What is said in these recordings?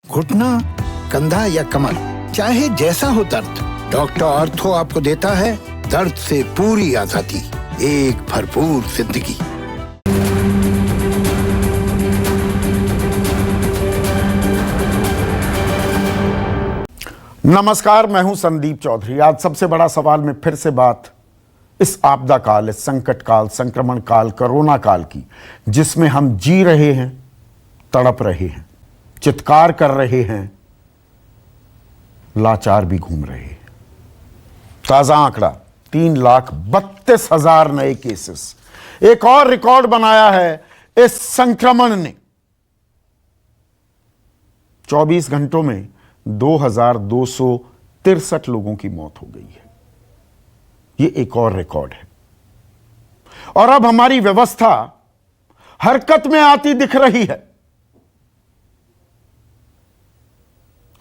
घुटना, कंधा या कमर, चाहे जैसा हो दर्द, डॉक्टर ऑर्थो आपको देता है दर्द से पूरी आजादी, एक भरपूर जिंदगी। नमस्कार, मैं हूं संदीप चौधरी। आज सबसे बड़ा सवाल में फिर से बात इस आपदा काल, इस संकट काल, संक्रमण काल, कोरोना काल की, जिसमें हम जी रहे हैं, तड़प रहे हैं, चित्कार कर रहे हैं, लाचार भी घूम रहे हैं। ताजा आंकड़ा 3,32,000 नए केसेस, एक और रिकॉर्ड बनाया है इस संक्रमण ने। 24 घंटों में 2,263 लोगों की मौत हो गई है। यह एक और रिकॉर्ड है। और अब हमारी व्यवस्था हरकत में आती दिख रही है।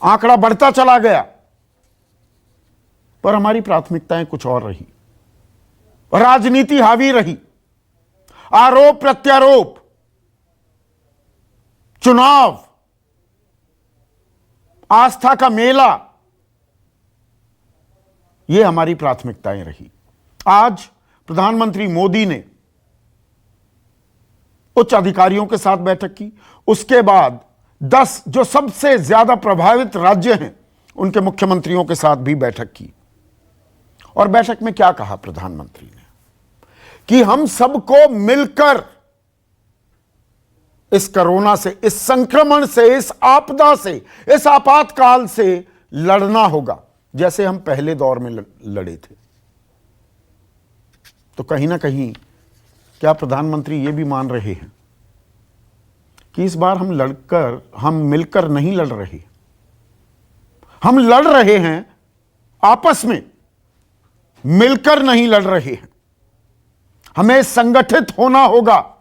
आंकड़ा बढ़ता चला गया, पर हमारी प्राथमिकताएं कुछ और रही। राजनीति हावी रही, आरोप प्रत्यारोप, चुनाव, आस्था का मेला, यह हमारी प्राथमिकताएं रही। आज प्रधानमंत्री मोदी ने उच्च अधिकारियों के साथ बैठक की। उसके बाद 10 जो सबसे ज्यादा प्रभावित राज्य हैं उनके मुख्यमंत्रियों के साथ भी बैठक की। और बैठक में क्या कहा प्रधानमंत्री ने कि हम सबको मिलकर इस कोरोना से, इस संक्रमण से, इस आपदा से, इस आपातकाल से लड़ना होगा, जैसे हम पहले दौर में लड़े थे। तो कहीं ना कहीं क्या प्रधानमंत्री ये भी मान रहे हैं कि इस बार हम मिलकर नहीं लड़ रहे, हम लड़ रहे हैं आपस में, मिलकर नहीं लड़ रहे हैं। हमें संगठित होना होगा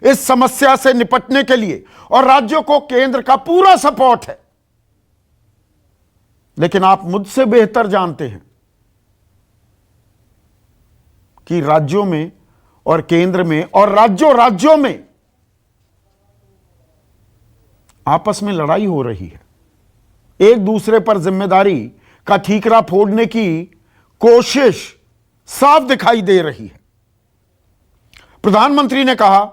इस समस्या से निपटने के लिए, और राज्यों को केंद्र का पूरा सपोर्ट है। लेकिन आप मुझसे बेहतर जानते हैं कि राज्यों में और केंद्र में और राज्यों में आपस में लड़ाई हो रही है। एक दूसरे पर जिम्मेदारी का ठीकरा फोड़ने की कोशिश साफ दिखाई दे रही है। प्रधानमंत्री ने कहा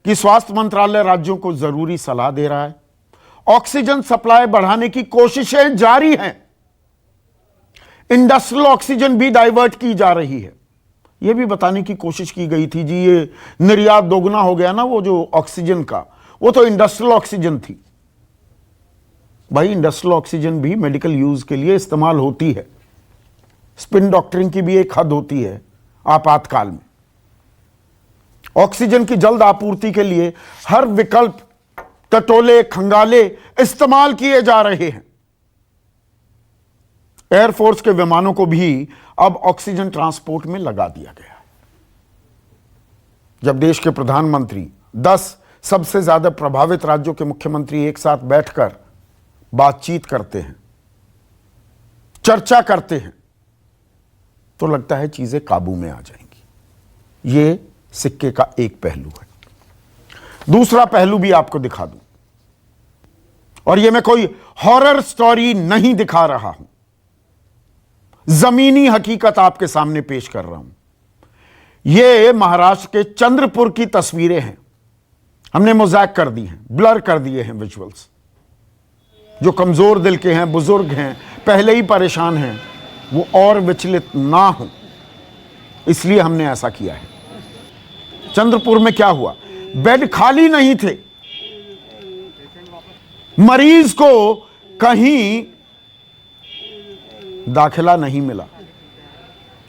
कि स्वास्थ्य मंत्रालय राज्यों को जरूरी सलाह दे रहा है, ऑक्सीजन सप्लाई बढ़ाने की कोशिशें जारी हैं, इंडस्ट्रियल ऑक्सीजन भी डाइवर्ट की जा रही है। यह भी बताने की कोशिश की गई थी जी, ये निर्यात दोगुना हो गया ना, वो जो ऑक्सीजन का, वो तो इंडस्ट्रियल ऑक्सीजन थी। भाई, इंडस्ट्रियल ऑक्सीजन भी मेडिकल यूज के लिए इस्तेमाल होती है। स्पिन डॉक्टरिंग की भी एक हद होती है आपातकाल में। ऑक्सीजन की जल्द आपूर्ति के लिए हर विकल्प, टटोले, खंगाले इस्तेमाल किए जा रहे हैं। एयरफोर्स के विमानों को भी अब ऑक्सीजन ट्रांसपोर्ट में लगा दिया गया है। जब देश के प्रधानमंत्री 10 सबसे ज्यादा प्रभावित राज्यों के मुख्यमंत्री एक साथ बैठकर बातचीत करते हैं, चर्चा करते हैं, तो लगता है चीजें काबू में आ जाएंगी। यह सिक्के का एक पहलू है। दूसरा पहलू भी आपको दिखा दूं, और यह मैं कोई हॉरर स्टोरी नहीं दिखा रहा हूं, जमीनी हकीकत आपके सामने पेश कर रहा हूं। यह महाराष्ट्र के चंद्रपुर की तस्वीरें हैं। हमने मोज़ैक कर दी हैं, ब्लर कर दिए हैं विजुअल्स। जो कमजोर दिल के हैं, बुजुर्ग हैं, पहले ही परेशान हैं, वो और विचलित ना हो, इसलिए हमने ऐसा किया है। चंद्रपुर में क्या हुआ, बेड खाली नहीं थे, मरीज को कहीं दाखिला नहीं मिला,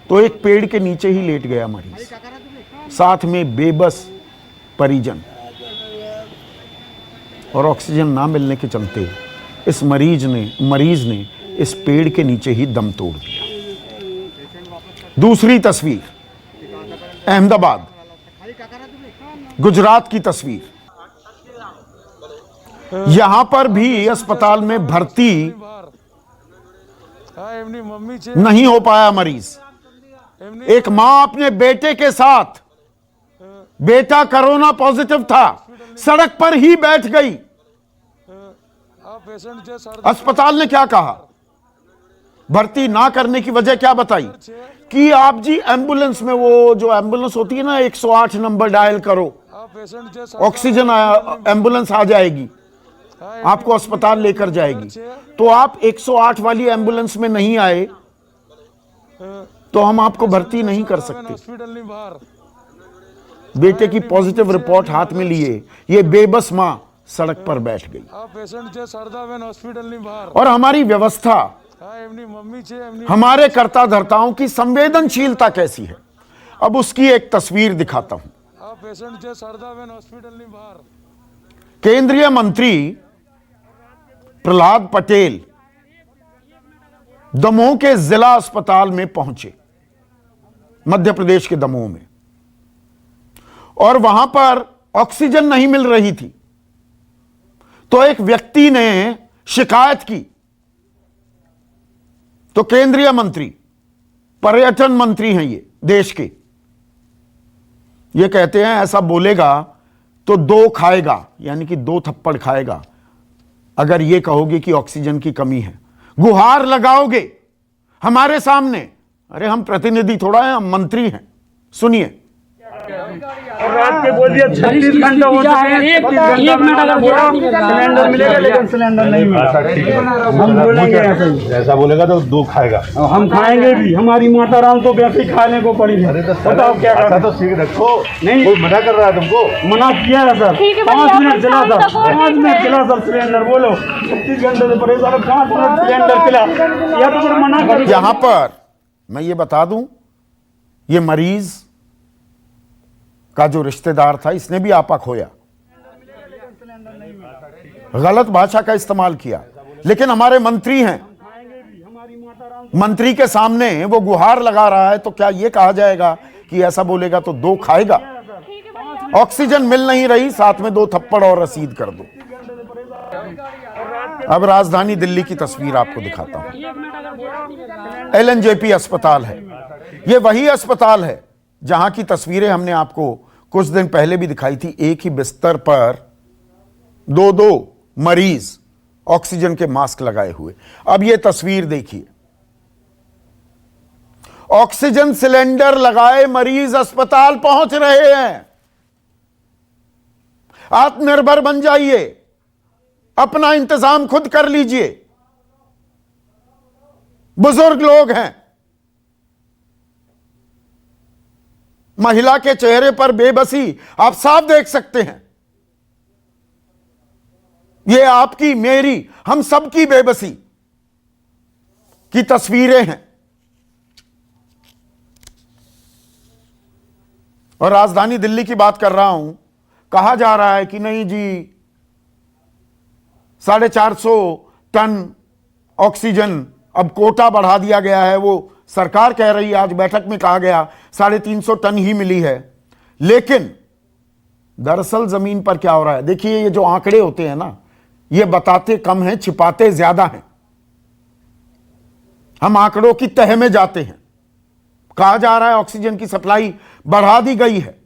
तो एक पेड़ के नीचे ही लेट गया मरीज, साथ में बेबस परिजन। और ऑक्सीजन ना मिलने के चलते इस मरीज ने इस पेड़ के नीचे ही दम तोड़ दिया। दूसरी तस्वीर अहमदाबाद, गुजरात की तस्वीर। यहां पर भी अस्पताल में भर्ती नहीं हो पाया मरीज। एक मां अपने बेटे के साथ, बेटा कोरोना पॉजिटिव था, सड़क पर ही बैठ गई अस्पताल ने क्या कहा, भर्ती ना करने की वजह क्या बताई कि आप जी एम्बुलेंस में, वो जो एम्बुलेंस होती है ना 108 नंबर डायल करो, ऑक्सीजन एम्बुलेंस आ जाएगी, आपको अस्पताल लेकर जाएगी। तो आप 108 वाली एम्बुलेंस में नहीं आए तो हम आपको भर्ती नहीं कर सकते। बेटे की पॉजिटिव रिपोर्ट हाथ में लिए ये बेबस मां सड़क पर बैठ गई। और हमारी व्यवस्था, हमारे कर्ता धर्ताओं की संवेदनशीलता कैसी है, अब उसकी एक तस्वीर दिखाता हूं। केंद्रीय मंत्री प्रहलाद पटेल दमोह के जिला अस्पताल में पहुंचे, मध्य प्रदेश के दमोह में, और वहां पर ऑक्सीजन नहीं मिल रही थी। तो एक व्यक्ति ने शिकायत की, तो केंद्रीय मंत्री, पर्यटन मंत्री हैं ये देश के, ये कहते हैं ऐसा बोलेगा तो 2 खाएगा, यानी कि 2 थप्पड़ खाएगा अगर ये कहोगे कि ऑक्सीजन की कमी है, गुहार लगाओगे हमारे सामने। अरे हम प्रतिनिधि थोड़ा है, हम मंत्री हैं। सुनिए। और रात के बोल दिया 36 घंटे हो चुके हैं, 1 मिनट अगर बोला सिलेंडर मिलेगा, लेकिन सिलेंडर नहीं मिला। हम बोलेंगे ऐसा बोलेगा तो 2 खाएगा, हम खाएंगे भी। हमारी माता राम तो वैसे ही खाने को पड़ी है। बताओ क्या करना। तो सीख रखो, नहीं कोई मना कर रहा है तुमको? मना किया है सर, 5 मिनट चला सर, 5 मिनट चला सर सिलेंडर। बोलो 36 घंटे से परेशान, 5 मिनट सिलेंडर चला, या तो फिर मना कर। यहां पर मैं ये बता दूं, ये मरीज का जो रिश्तेदार था इसने भी आपा खोया, गलत भाषा का इस्तेमाल किया, लेकिन हमारे मंत्री हैं, मंत्री के सामने वो गुहार लगा रहा है, तो क्या ये कहा जाएगा कि ऐसा बोलेगा तो 2 खाएगा? ऑक्सीजन मिल नहीं रही, साथ में 2 थप्पड़ और रसीद कर दो। अब राजधानी दिल्ली की तस्वीर आपको दिखाता हूं। एलएनजेपी अस्पताल है, ये वही अस्पताल है जहां की तस्वीरें हमने आपको कुछ दिन पहले भी दिखाई थी। एक ही बिस्तर पर 2-2 मरीज ऑक्सीजन के मास्क लगाए हुए। अब यह तस्वीर देखिए, ऑक्सीजन सिलेंडर लगाए मरीज अस्पताल पहुंच रहे हैं। आत्मनिर्भर बन जाइए, अपना इंतजाम खुद कर लीजिए। बुजुर्ग लोग हैं, महिला के चेहरे पर बेबसी आप साफ देख सकते हैं। यह आपकी, मेरी, हम सबकी बेबसी की तस्वीरें हैं। और राजधानी दिल्ली की बात कर रहा हूं, कहा जा रहा है कि नहीं जी 450 टन ऑक्सीजन अब कोटा बढ़ा दिया गया है। वो सरकार कह रही है, आज बैठक में कहा गया 350 टन ही मिली है। लेकिन दरअसल जमीन पर क्या हो रहा है, देखिए ये जो आंकड़े होते हैं ना, ये बताते कम हैं, छिपाते ज्यादा हैं। हम आंकड़ों की तह में जाते हैं। कहा जा रहा है ऑक्सीजन की सप्लाई बढ़ा दी गई है,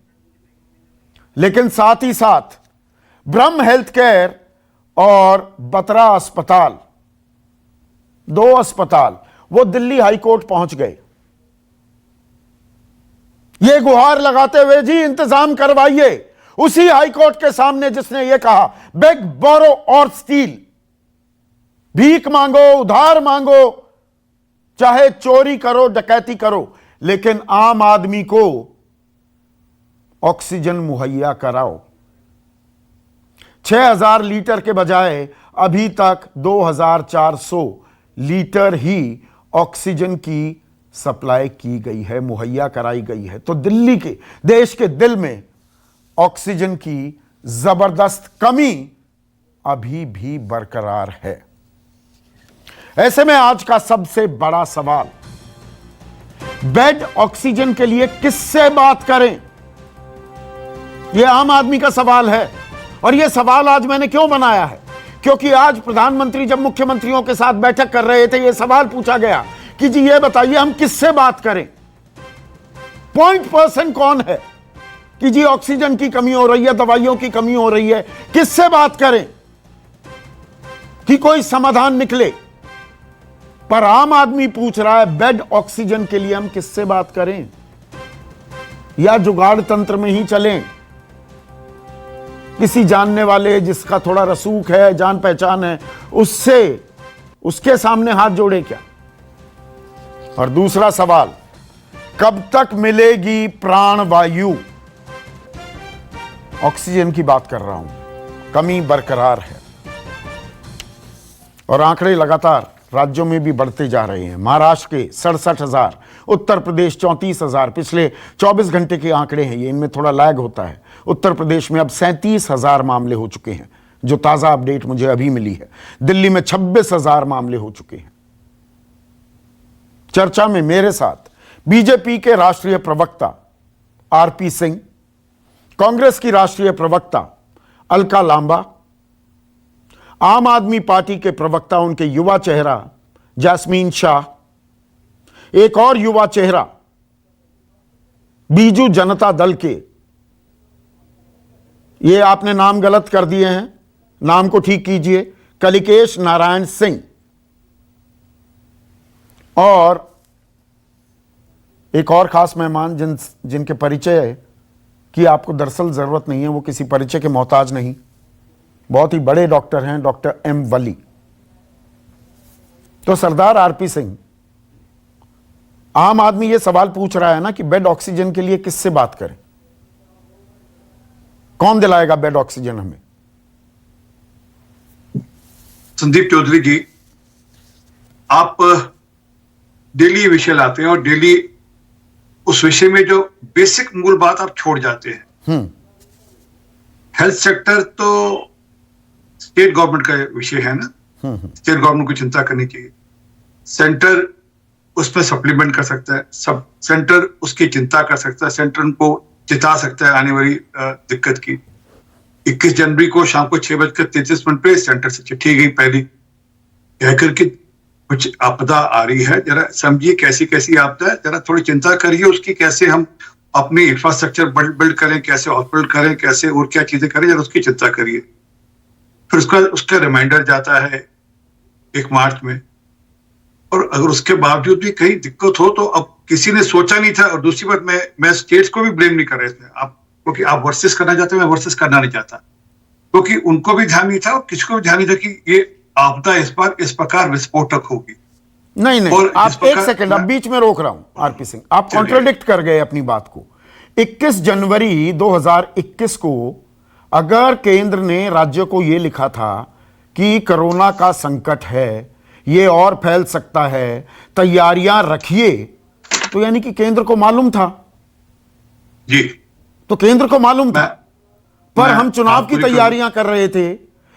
लेकिन साथ ही साथ ब्रह्म हेल्थ केयर और बतरा अस्पताल, 2 अस्पताल, वो दिल्ली हाईकोर्ट पहुंच गए। ये गुहार लगाते हुए जी इंतजाम करवाइए, उसी हाईकोर्ट के सामने जिसने ये कहा बेग, बोरो और स्टील, भीख मांगो, उधार मांगो, चाहे चोरी करो, डकैती करो, लेकिन आम आदमी को ऑक्सीजन मुहैया कराओ। 6000 लीटर के बजाय अभी तक 2400 लीटर ही ऑक्सीजन की सप्लाई की गई है, मुहैया कराई गई है। तो दिल्ली के, देश के दिल में ऑक्सीजन की जबरदस्त कमी अभी भी बरकरार है। ऐसे में आज का सबसे बड़ा सवाल, बेड ऑक्सीजन के लिए किससे बात करें? यह आम आदमी का सवाल है। और यह सवाल आज मैंने क्यों बनाया है, क्योंकि आज प्रधानमंत्री जब मुख्यमंत्रियों के साथ बैठक कर रहे थे, यह सवाल पूछा गया कि जी ये बताइए हम किससे बात करें? पॉइंट पर्सन कौन है कि जी ऑक्सीजन की कमी हो रही है, दवाइयों की कमी हो रही है, किससे बात करें कि कोई समाधान निकले। पर आम आदमी पूछ रहा है बेड ऑक्सीजन के लिए हम किससे बात करें, या जुगाड़ तंत्र में ही चलें, किसी जानने वाले जिसका थोड़ा रसूख है, जान पहचान है, उससे उसके सामने हाथ जोड़े क्या। और दूसरा सवाल, कब तक मिलेगी प्राण वायु। ऑक्सीजन की बात कर रहा हूं, कमी बरकरार है और आंकड़े लगातार राज्यों में भी बढ़ते जा रहे हैं। महाराष्ट्र के 67,000, उत्तर प्रदेश 34,000, पिछले 24 घंटे के आंकड़े हैं ये, इनमें थोड़ा लैग होता है। उत्तर प्रदेश में अब 37,000 मामले हो चुके हैं, जो ताजा अपडेट मुझे अभी मिली है। दिल्ली में 26,000 मामले हो चुके हैं। चर्चा में मेरे साथ बीजेपी के राष्ट्रीय प्रवक्ता आरपी सिंह, कांग्रेस की राष्ट्रीय प्रवक्ता अलका लांबा, आम आदमी पार्टी के प्रवक्ता, उनके युवा चेहरा जैस्मीन शाह, एक और युवा चेहरा बीजू जनता दल के, ये आपने नाम गलत कर दिए हैं, नाम को ठीक कीजिए, कलिकेश नारायण सिंह, और एक और खास मेहमान जिनके परिचय की आपको दरअसल जरूरत नहीं है, वो किसी परिचय के मोहताज नहीं, बहुत ही बड़े डॉक्टर हैं, डॉक्टर एम वली। तो सरदार आरपी सिंह, आम आदमी ये सवाल पूछ रहा है ना कि बेड ऑक्सीजन के लिए किससे बात करें, कौन दिलाएगा बेड ऑक्सीजन हमें। संदीप चौधरी जी, आप डेली विषय लाते हैं और डेली उस विषय में जो बेसिक मूल बात आप छोड़ जाते हैं। हेल्थ सेक्टर तो स्टेट गवर्नमेंट का विषय है ना, स्टेट गवर्नमेंट को चिंता करनी चाहिए। सेंटर उसमें सप्लीमेंट कर सकता है, सब सेंटर उसकी चिंता कर सकता है, सेंटर उनको चिता सकता है आने वाली दिक्कत की। 21 जनवरी को शाम को 6:33 पे सेंटर से चिट्ठी गई पहली, कहकर कि कुछ आपदा आ रही है, जरा समझिए कैसी कैसी आपदा है, जरा थोड़ी चिंता करिए उसकी, कैसे हम अपनी इंफ्रास्ट्रक्चर बिल्ड करें, कैसे हॉस्पिटल करें, कैसे और क्या चीजें करें, जरा उसकी चिंता करिए। फिर उसका रिमाइंडर जाता है 1 मार्च में, और अगर उसके बावजूद भी कहीं दिक्कत हो तो अब किसी ने सोचा नहीं था। और दूसरी बात, मैं स्टेट्स को भी ब्लेम नहीं कर रहे थे आप, क्योंकि आप वर्सेस करना चाहते, मैं वर्सेस करना नहीं चाहता, क्योंकि उनको भी ध्यान नहीं था और किसी को भी ध्यान नहीं था कि ये आपदा इस बार इस प्रकार विस्फोटक होगी। नहीं आप एक सेकंड, अब बीच में रोक रहा हूं आरपी सिंह, आप कॉन्ट्राडिक्ट कर गए अपनी बात को। 21 जनवरी 2021 को अगर केंद्र ने राज्य को यह लिखा था कि कोरोना का संकट है, ये और फैल सकता है, तैयारियां रखिए, तो यानी कि केंद्र को मालूम था जी, तो केंद्र को मालूम था। पर हम चुनाव की तैयारियां कर रहे थे,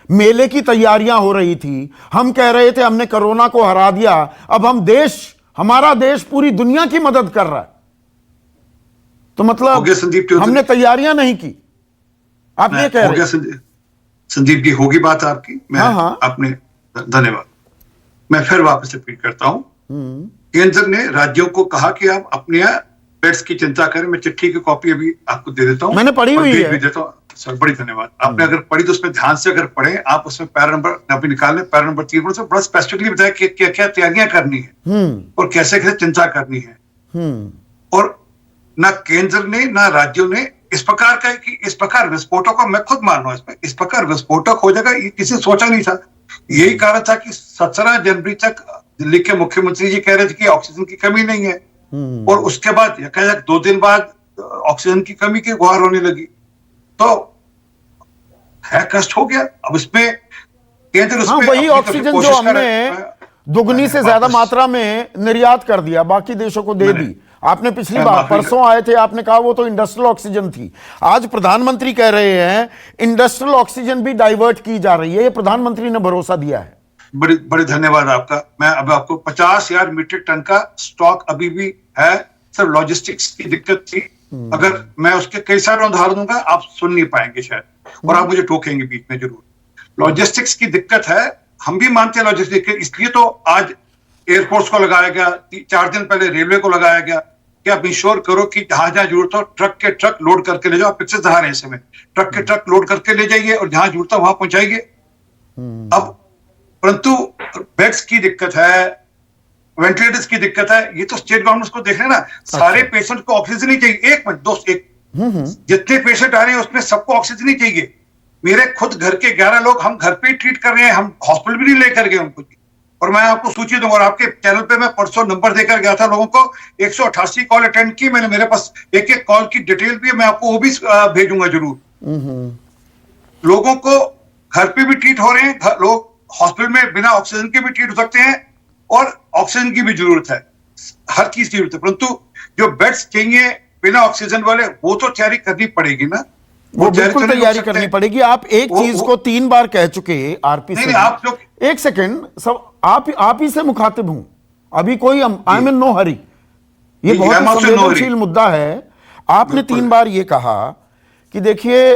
मेले की तैयारियां हो रही थी, हम कह रहे थे हमने कोरोना को हरा दिया, अब हमारा देश पूरी दुनिया की मदद कर रहा है, तो मतलब हमने तैयारियां नहीं की, आप ये कह रहे हैं। संदीप जी, होगी बात आपकी, मैं आपने धन्यवाद। मैं फिर वापस रिपीट करता हूं, केंद्र ने राज्यों को कहा कि आप अपने बेड्स की चिंता करें। मैं चिट्ठी की कॉपी अभी आपको दे देता हूं, मैंने पढ़ी हुई है, देता हूं सर, बड़ी धन्यवाद। आपने अगर पढ़ी तो उसमें ध्यान से अगर पढ़े आप, उसमें पैरा नंबर अभी निकालने, पैरा नंबर 3 से बड़ा स्पेसिफिकली बताया कि क्या क्या तैयारियां करनी है और कैसे कैसे चिंता करनी है। और ना केंद्र ने ना राज्यों ने इस प्रकार का कि इस प्रकार विस्फोटक को, मैं खुद मान रहा हूं इसमें, इस प्रकार विस्फोटक हो जाएगा ये किसी ने सोचा नहीं था। यही कारण था कि 17 जनवरी तक दिल्ली के मुख्यमंत्री जी कह रहे थे कि ऑक्सीजन की कमी नहीं है, और उसके बाद यकायक 2 दिन बाद ऑक्सीजन की कमी की गुहार होने लगी, तो है कष्ट हो गया। अब इसमें केंद्र वही ऑक्सीजन जो हमने दुगनी से ज्यादा मात्रा में निर्यात कर दिया, बाकी देशों को दे दी। आपने पिछली बार परसों आए थे, आपने कहा वो तो इंडस्ट्रियल ऑक्सीजन थी। आज प्रधानमंत्री कह रहे हैं इंडस्ट्रियल ऑक्सीजन भी डाइवर्ट की जा रही है, ये प्रधानमंत्री ने भरोसा दिया है। बड़ी धन्यवाद आपका। मैं अब आपको 50,000 मीट्रिक टन का स्टॉक अभी भी है, सिर्फ लॉजिस्टिक्स की दिक्कत थी। अगर मैं उसके कई सारे उदाहरण दूंगा आप सुन नहीं पाएंगे शायद, और आप मुझे टोकेंगे बीच में जरूर। लॉजिस्टिक्स की दिक्कत है, हम भी मानते हैं लॉजिस्टिक्स, इसलिए तो आज एयरफोर्स को लगाया गया, 4 दिन पहले रेलवे को लगाया गया कि आप इंश्योर करो कि जहां जहां जरूरत हो ट्रक के ट्रक लोड करके ले जाओ। आप पिक्चर दिखा रहे हैं इसमें, ट्रक के ट्रक लोड करके ले जाइए और जहां जरूरत हो वहां पहुंचाइए। अब परंतु बेड्स की दिक्कत है, वेंटिलेटर्स की दिक्कत है, ये तो स्टेट गवर्नमेंट को देख रहे हैं ना। सारे पेशेंट को ऑक्सीजन ही चाहिए। एक मिनट दोस्त, जितने पेशेंट आ रहे हैं उसमें सबको ऑक्सीजन ही चाहिए। मेरे खुद घर के 11 लोग हम घर पे ही ट्रीट कर रहे हैं, हम हॉस्पिटल भी नहीं लेकर गए उनको। और मैं आपको सूची दूंगा, और आपके चैनल पे मैं परसों नंबर देकर गया था लोगों को, 188 कॉल अटेंड की मैंने, मेरे पास एक एक कॉल की डिटेल भी है, मैं आपको वो भी भेजूंगा जरूर। लोगों को घर पे भी ट्रीट हो रहे हैं, लोग हॉस्पिटल में बिना ऑक्सीजन के भी ट्रीट हो सकते हैं, और ऑक्सीजन की भी जरूरत है, हर चीज की जरूरत है। परंतु जो बेड्स चाहिए बिना ऑक्सीजन वाले, वो तो तैयारी करनी पड़ेगी ना। वो बिल्कुल तैयारी करनी पड़ेगी। आप एक चीज को 3 बार कह चुके आरपी से। आप लोग एक सेकंड, सब आप ही से मुखातिब हूं अभी, कोई आई एम इन नो हरी, ये बहुत संवेदनशील मुद्दा है। आपने 3 बार ये कहा कि देखिए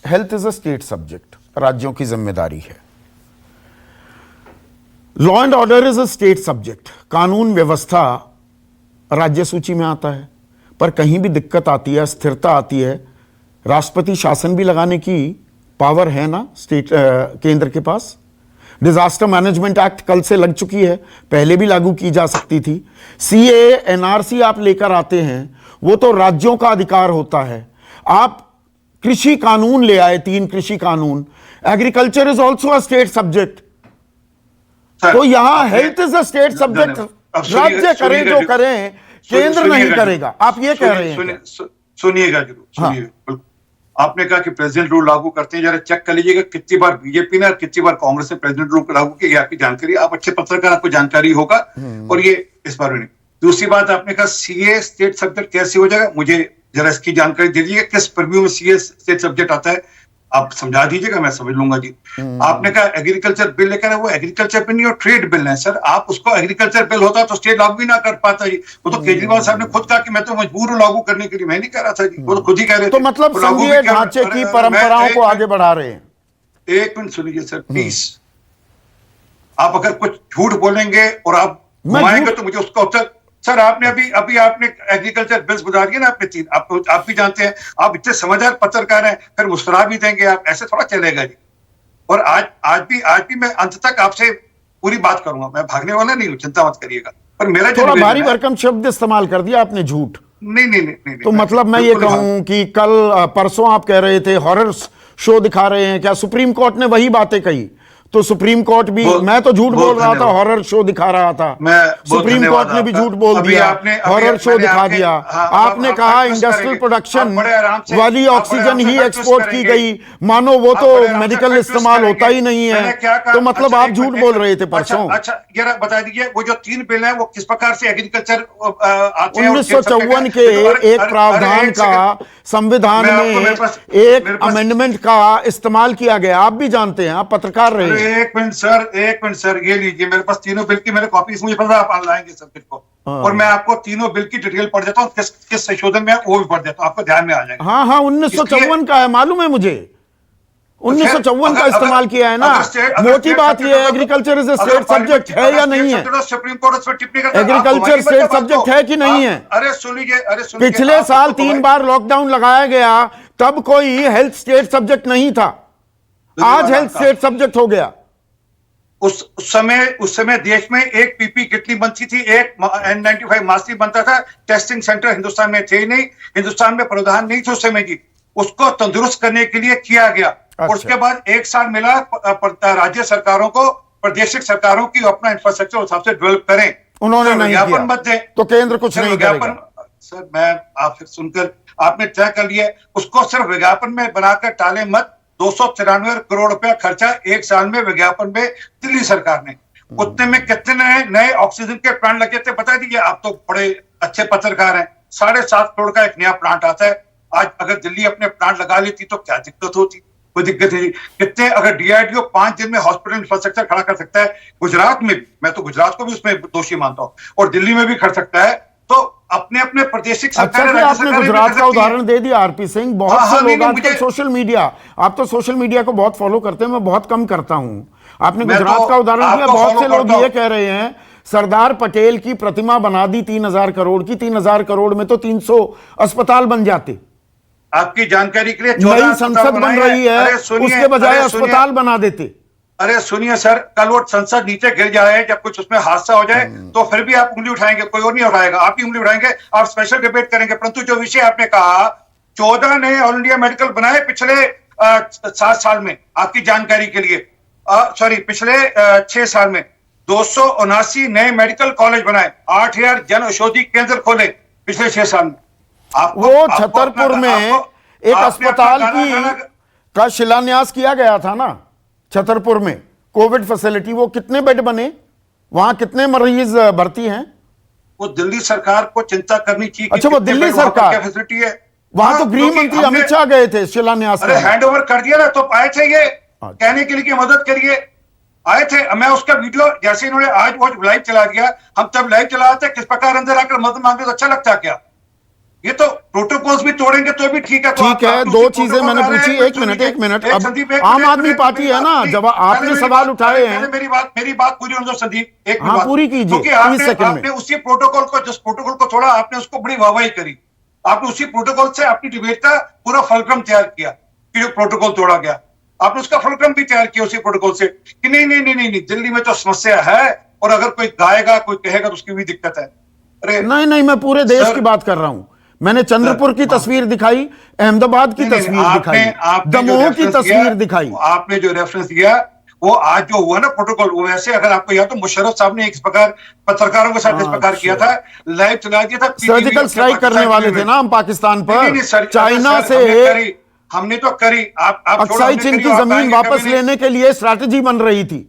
health is a state subject, राज्यों की जिम्मेदारी है। Law and order is a state subject, कानून व्यवस्था राज्य सूची में आता है, पर कहीं भी दिक्कत आती है, स्थिरता आती है, राष्ट्रपति शासन भी लगाने की पावर है ना स्टेट केंद्र के पास। डिजास्टर मैनेजमेंट एक्ट कल से लग चुकी है, पहले भी लागू की जा सकती थी। सीए एनआरसी आप लेकर आते हैं, वो तो राज्यों का अधिकार होता है। आप कृषि कानून ले आए, 3 कृषि कानून, agriculture is also a state subject. तो यहां health is a state subject, राज्य करें जो करें, केंद्र नहीं करेगा, आप ये कह रहे हैं। सुनिएगा जरूर, सुनिएगा। आपने कहा कि प्रेसिडेंट रूल लागू करते हैं, जरा चेक कर लीजिएगा कितनी बार बीजेपी ने और कितनी बार कांग्रेस ने प्रेसिडेंट रूल लागू किया, आपकी जानकारी, आप अच्छे पत्रकार, आपको जानकारी होगा, और ये इस बार नहीं। दूसरी बात, आपने कहा सीए स्टेट सब्जेक्ट कैसे हो जाएगा, मुझे जरा इसकी जानकारी दे दीजिएगा, किस परव्यू में सीए स्टेट सब्जेक्ट आता है, आप समझा दीजिएगा, मैं समझ लूंगा जी। आपने कहा एग्रीकल्चर बिल लेकर है, वो एग्रीकल्चर बिल नहीं, और ट्रेड बिल है सर। आप उसको एग्रीकल्चर बिल होता तो स्टेट लागू भी ना कर पाता जी। वो तो केजरीवाल साहब ने खुद कहा कि मैं तो मजबूर हूं लागू करने के लिए, मैं नहीं कह रहा था जी, वो तो खुद ही कह रहे थे। तो मतलब संघीय ढांचे की परंपराओं को आगे बढ़ा रहे हैं। एक मिनट सुनिए सर प्लीज। आप अगर कुछ झूठ बोलेंगे और आप घुमाएंगे तो मुझे उसका उत्तर। सर आपने अभी आपने एग्रीकल्चर बिल्स बुझा दिए ना, आपने 3, आप भी जानते हैं, आप इतने समझदार पत्रकार हैं, फिर मुस्कुरा भी देंगे आप, ऐसे थोड़ा चलेगा जी। और आज भी मैं अंत तक आपसे पूरी बात करूंगा, मैं भागने वाला नहीं हूं, चिंता मत करिएगा। पर मेरा थोड़ा भारी भरकम शब्द इस्तेमाल कर दिया आपने, झूठ। नहीं। तो मतलब मैं ये कहूं कि कल परसों आप कह रहे थे हॉरर शो दिखा रहे हैं, क्या सुप्रीम कोर्ट ने वही बातें कही? तो सुप्रीम कोर्ट भी, मैं तो झूठ बोल रहा था, हॉरर शो दिखा रहा था, सुप्रीम कोर्ट ने भी झूठ बोल दिया, हॉरर शो दिखा दिया। आपने कहा इंडस्ट्रियल प्रोडक्शन वाली ऑक्सीजन ही एक्सपोर्ट की गई, मानो वो तो मेडिकल इस्तेमाल होता ही नहीं है। तो मतलब आप झूठ बोल रहे थे परसों। अच्छा जरा बता दीजिए, वो जो 3 बिल है वो किस प्रकार से एग्रीकल्चर 1954 के एक प्रावधान का संविधान में एक अमेंडमेंट का इस्तेमाल किया गया, आप भी जानते हैं, आप पत्रकार रहे। एक मिनट सर, ये लीजिए, मेरे पास तीनों बिल की मेरे कॉपी, मुझे पता आप लाएंगे सर बिल को, और मैं आपको तीनों बिल की डिटेल पढ़ देता हूँ, किस संशोधन में वो भी पढ़ देता हूँ, आपको ध्यान में आ जाएगा। हाँ 1954 का है, मालूम है मुझे, 1954 का इस्तेमाल किया है ना। मोटी बात ये है, एग्रीकल्चर इज स्टेट सब्जेक्ट है या नहीं है? सुप्रीम कोर्ट उस पर टिप्पणी करता है, एग्रीकल्चर स्टेट सब्जेक्ट है कि नहीं है? अरे सुनिए, पिछले साल 3 बार लॉकडाउन लगाया गया, तब कोई हेल्थ स्टेट सब्जेक्ट नहीं था, आज हेल्थ स्टेट सब्जेक्ट हो गया। उस समय देश में एक पीपी कितनी बनती थी, एक N95 मास्क बनता था, टेस्टिंग सेंटर हिंदुस्तान में थे ही नहीं, हिंदुस्तान में प्रावधान नहीं थे उस समय की, उसको तंदुरुस्त करने के लिए किया गया। और उसके बाद 1 साल मिला राज्य सरकारों को, प्रादेशिक सरकारों की अपना इंफ्रास्ट्रक्चर उस हिसाब से डेवलप करें। उन्होंने नहीं किया, मत दे तो केंद्र कुछ नहीं करेगा। सर मैं आपसे सुनकर आपने तय कर लिया, उसको सिर्फ विज्ञापन में बनाकर टाले मत। 293 करोड़ रुपया खर्चा 1 साल में विज्ञापन में दिल्ली सरकार ने, उतने में कितने नए ऑक्सीजन के प्लांट लगे थे बता दीजिए। आप तो बड़े अच्छे पत्रकार हैं, 7.5 करोड़ का एक नया प्लांट आता है। आज अगर दिल्ली अपने प्लांट लगा लेती तो क्या दिक्कत होती? कोई दिक्कत नहीं। कितने अगर डीआरडीओ 5 दिन में हॉस्पिटल इंफ्रास्ट्रक्चर खड़ा कर सकता है, गुजरात में भी, मैं तो गुजरात को भी उसमें दोषी मानता हूं, और दिल्ली में भी कर सकता है, तो अपने अपने प्रादेशिक सरकार। आपने गुजरात का उदाहरण दे दिया आरपी सिंह। बहुत से लोग आजकल सोशल मीडिया, आप तो सोशल मीडिया को बहुत फॉलो करते हैं, मैं बहुत कम करता हूं। आपने गुजरात का उदाहरण दिया। बहुत से लोग ये कह रहे हैं सरदार पटेल की प्रतिमा बना दी 3000 करोड़ की, 3000 करोड़ में तो 300 अस्पताल बन जाते। आपकी जानकारी के लिए नई संसद बन रही है, उसके बजाय अस्पताल बना देते। अरे सुनिए सर, कल वो संसद नीचे गिर जाए, जब कुछ उसमें हादसा हो जाए तो फिर भी आप उंगली उठाएंगे, कोई और नहीं उठाएगा, आप ही उंगली उठाएंगे, आप स्पेशल डिबेट करेंगे। परंतु जो विषय आपने कहा, 14 ने ऑल इंडिया मेडिकल बनाए पिछले 7 साल में, आपकी जानकारी के लिए, सॉरी पिछले 6 साल में 279 नए मेडिकल कॉलेज बनाए, 8000 जन औषधि केंद्र खोले पिछले 6 साल में। वो छतरपुर में एक अस्पताल का शिलान्यास किया गया था ना, छतरपुर में कोविड फैसिलिटी, वो कितने बेड बने, वहां कितने मरीज भर्ती हैं? वो दिल्ली सरकार को चिंता करनी चाहिए। अच्छा, वो दिल्ली सरकार, फैसिलिटी है वहां तो गृह मंत्री अमित शाह गए थे शिलान्यास। अरे हैंड ओवर कर दिया ना, तो आए थे ये कहने के लिए कि मदद करिए, आए थे। मैं उसका वीडियो जैसे इन्होंने आज वो लाइव चला दिया, हम तब लाइव चला थे, किस प्रकार अंदर आकर मदद मांगे तो अच्छा लगता क्या? ये तो प्रोटोकॉल्स भी तोड़ेंगे तो भी ठीक है। ठीक है, दो चीजें मैंने पूछी, एक मिनट। अब आम आदमी पार्टी है ना, जब आपने सवाल उठाए हैं, मेरी बात पूरी होने दो संदीप, एक हाँ पूरी कीजिए, क्योंकि आपने उसी प्रोटोकॉल को, जिस प्रोटोकॉल को तोड़ा, आपने उसको बड़ी वाहवाही करी। आपने उसी प्रोटोकॉल से अपनी डिबेट का पूरा फलक्रम तैयार किया कि जो प्रोटोकॉल तोड़ा गया, आपने उसका फलक्रम भी तैयार किया उसी प्रोटोकॉल से कि नहीं, दिल्ली में तो समस्या है, और अगर कोई गाएगा, कोई कहेगा तो उसकी भी दिक्कत है। अरे नहीं, मैं पूरे देश की बात कर रहा हूं। मैंने चंद्रपुर की तस्वीर दिखाई, अहमदाबाद की तस्वीर दिखाई, दमोह की तस्वीर दिखाई। आपने जो रेफरेंस दिया, वो आज जो हुआ ना प्रोटोकॉल, वो वैसे अगर आपको याद तो मुशर्रफ साहब ने इस प्रकार पत्रकारों के साथ इस प्रकार किया था, लाइव चला दिया था। सर्जिकल स्ट्राइक करने वाले थे ना हम पाकिस्तान पर, चाइना से हमने तो करी। अक्साई चीन की जमीन वापस लेने के लिए स्ट्रैटेजी बन रही थी।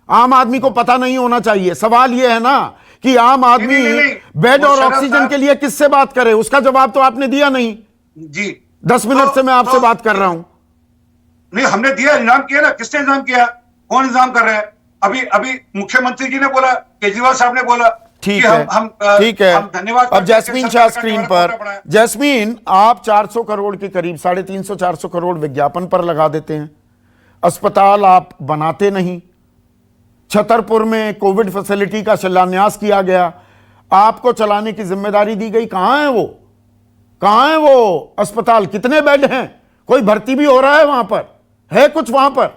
आम आदमी को पता नहीं होना चाहिए। सवाल यह है ना कि आम आदमी बेड और ऑक्सीजन के लिए किससे बात करे, उसका जवाब तो आपने दिया नहीं जी। 10 मिनट से मैं आपसे बात कर रहा हूं। नहीं, हमने दिया, इंतजाम किया ना। किसने इंतजाम किया? कौन इंतजाम कर रहा है? अभी मुख्यमंत्री जी ने बोला, केजरीवाल साहब ने बोला। ठीक है। धन्यवाद। अब जैस्मीन शाह स्क्रीन पर। जैस्मीन, आप 400 करोड़ के करीब, 350-400 करोड़ विज्ञापन पर लगा देते हैं, अस्पताल आप बनाते नहीं, छतरपुर में कोविड फैसिलिटी का शिलान्यास किया गया, आपको चलाने की जिम्मेदारी दी गई, कहां है वो अस्पताल? कितने बेड हैं? कोई भर्ती भी हो रहा है वहां पर? है कुछ वहां पर?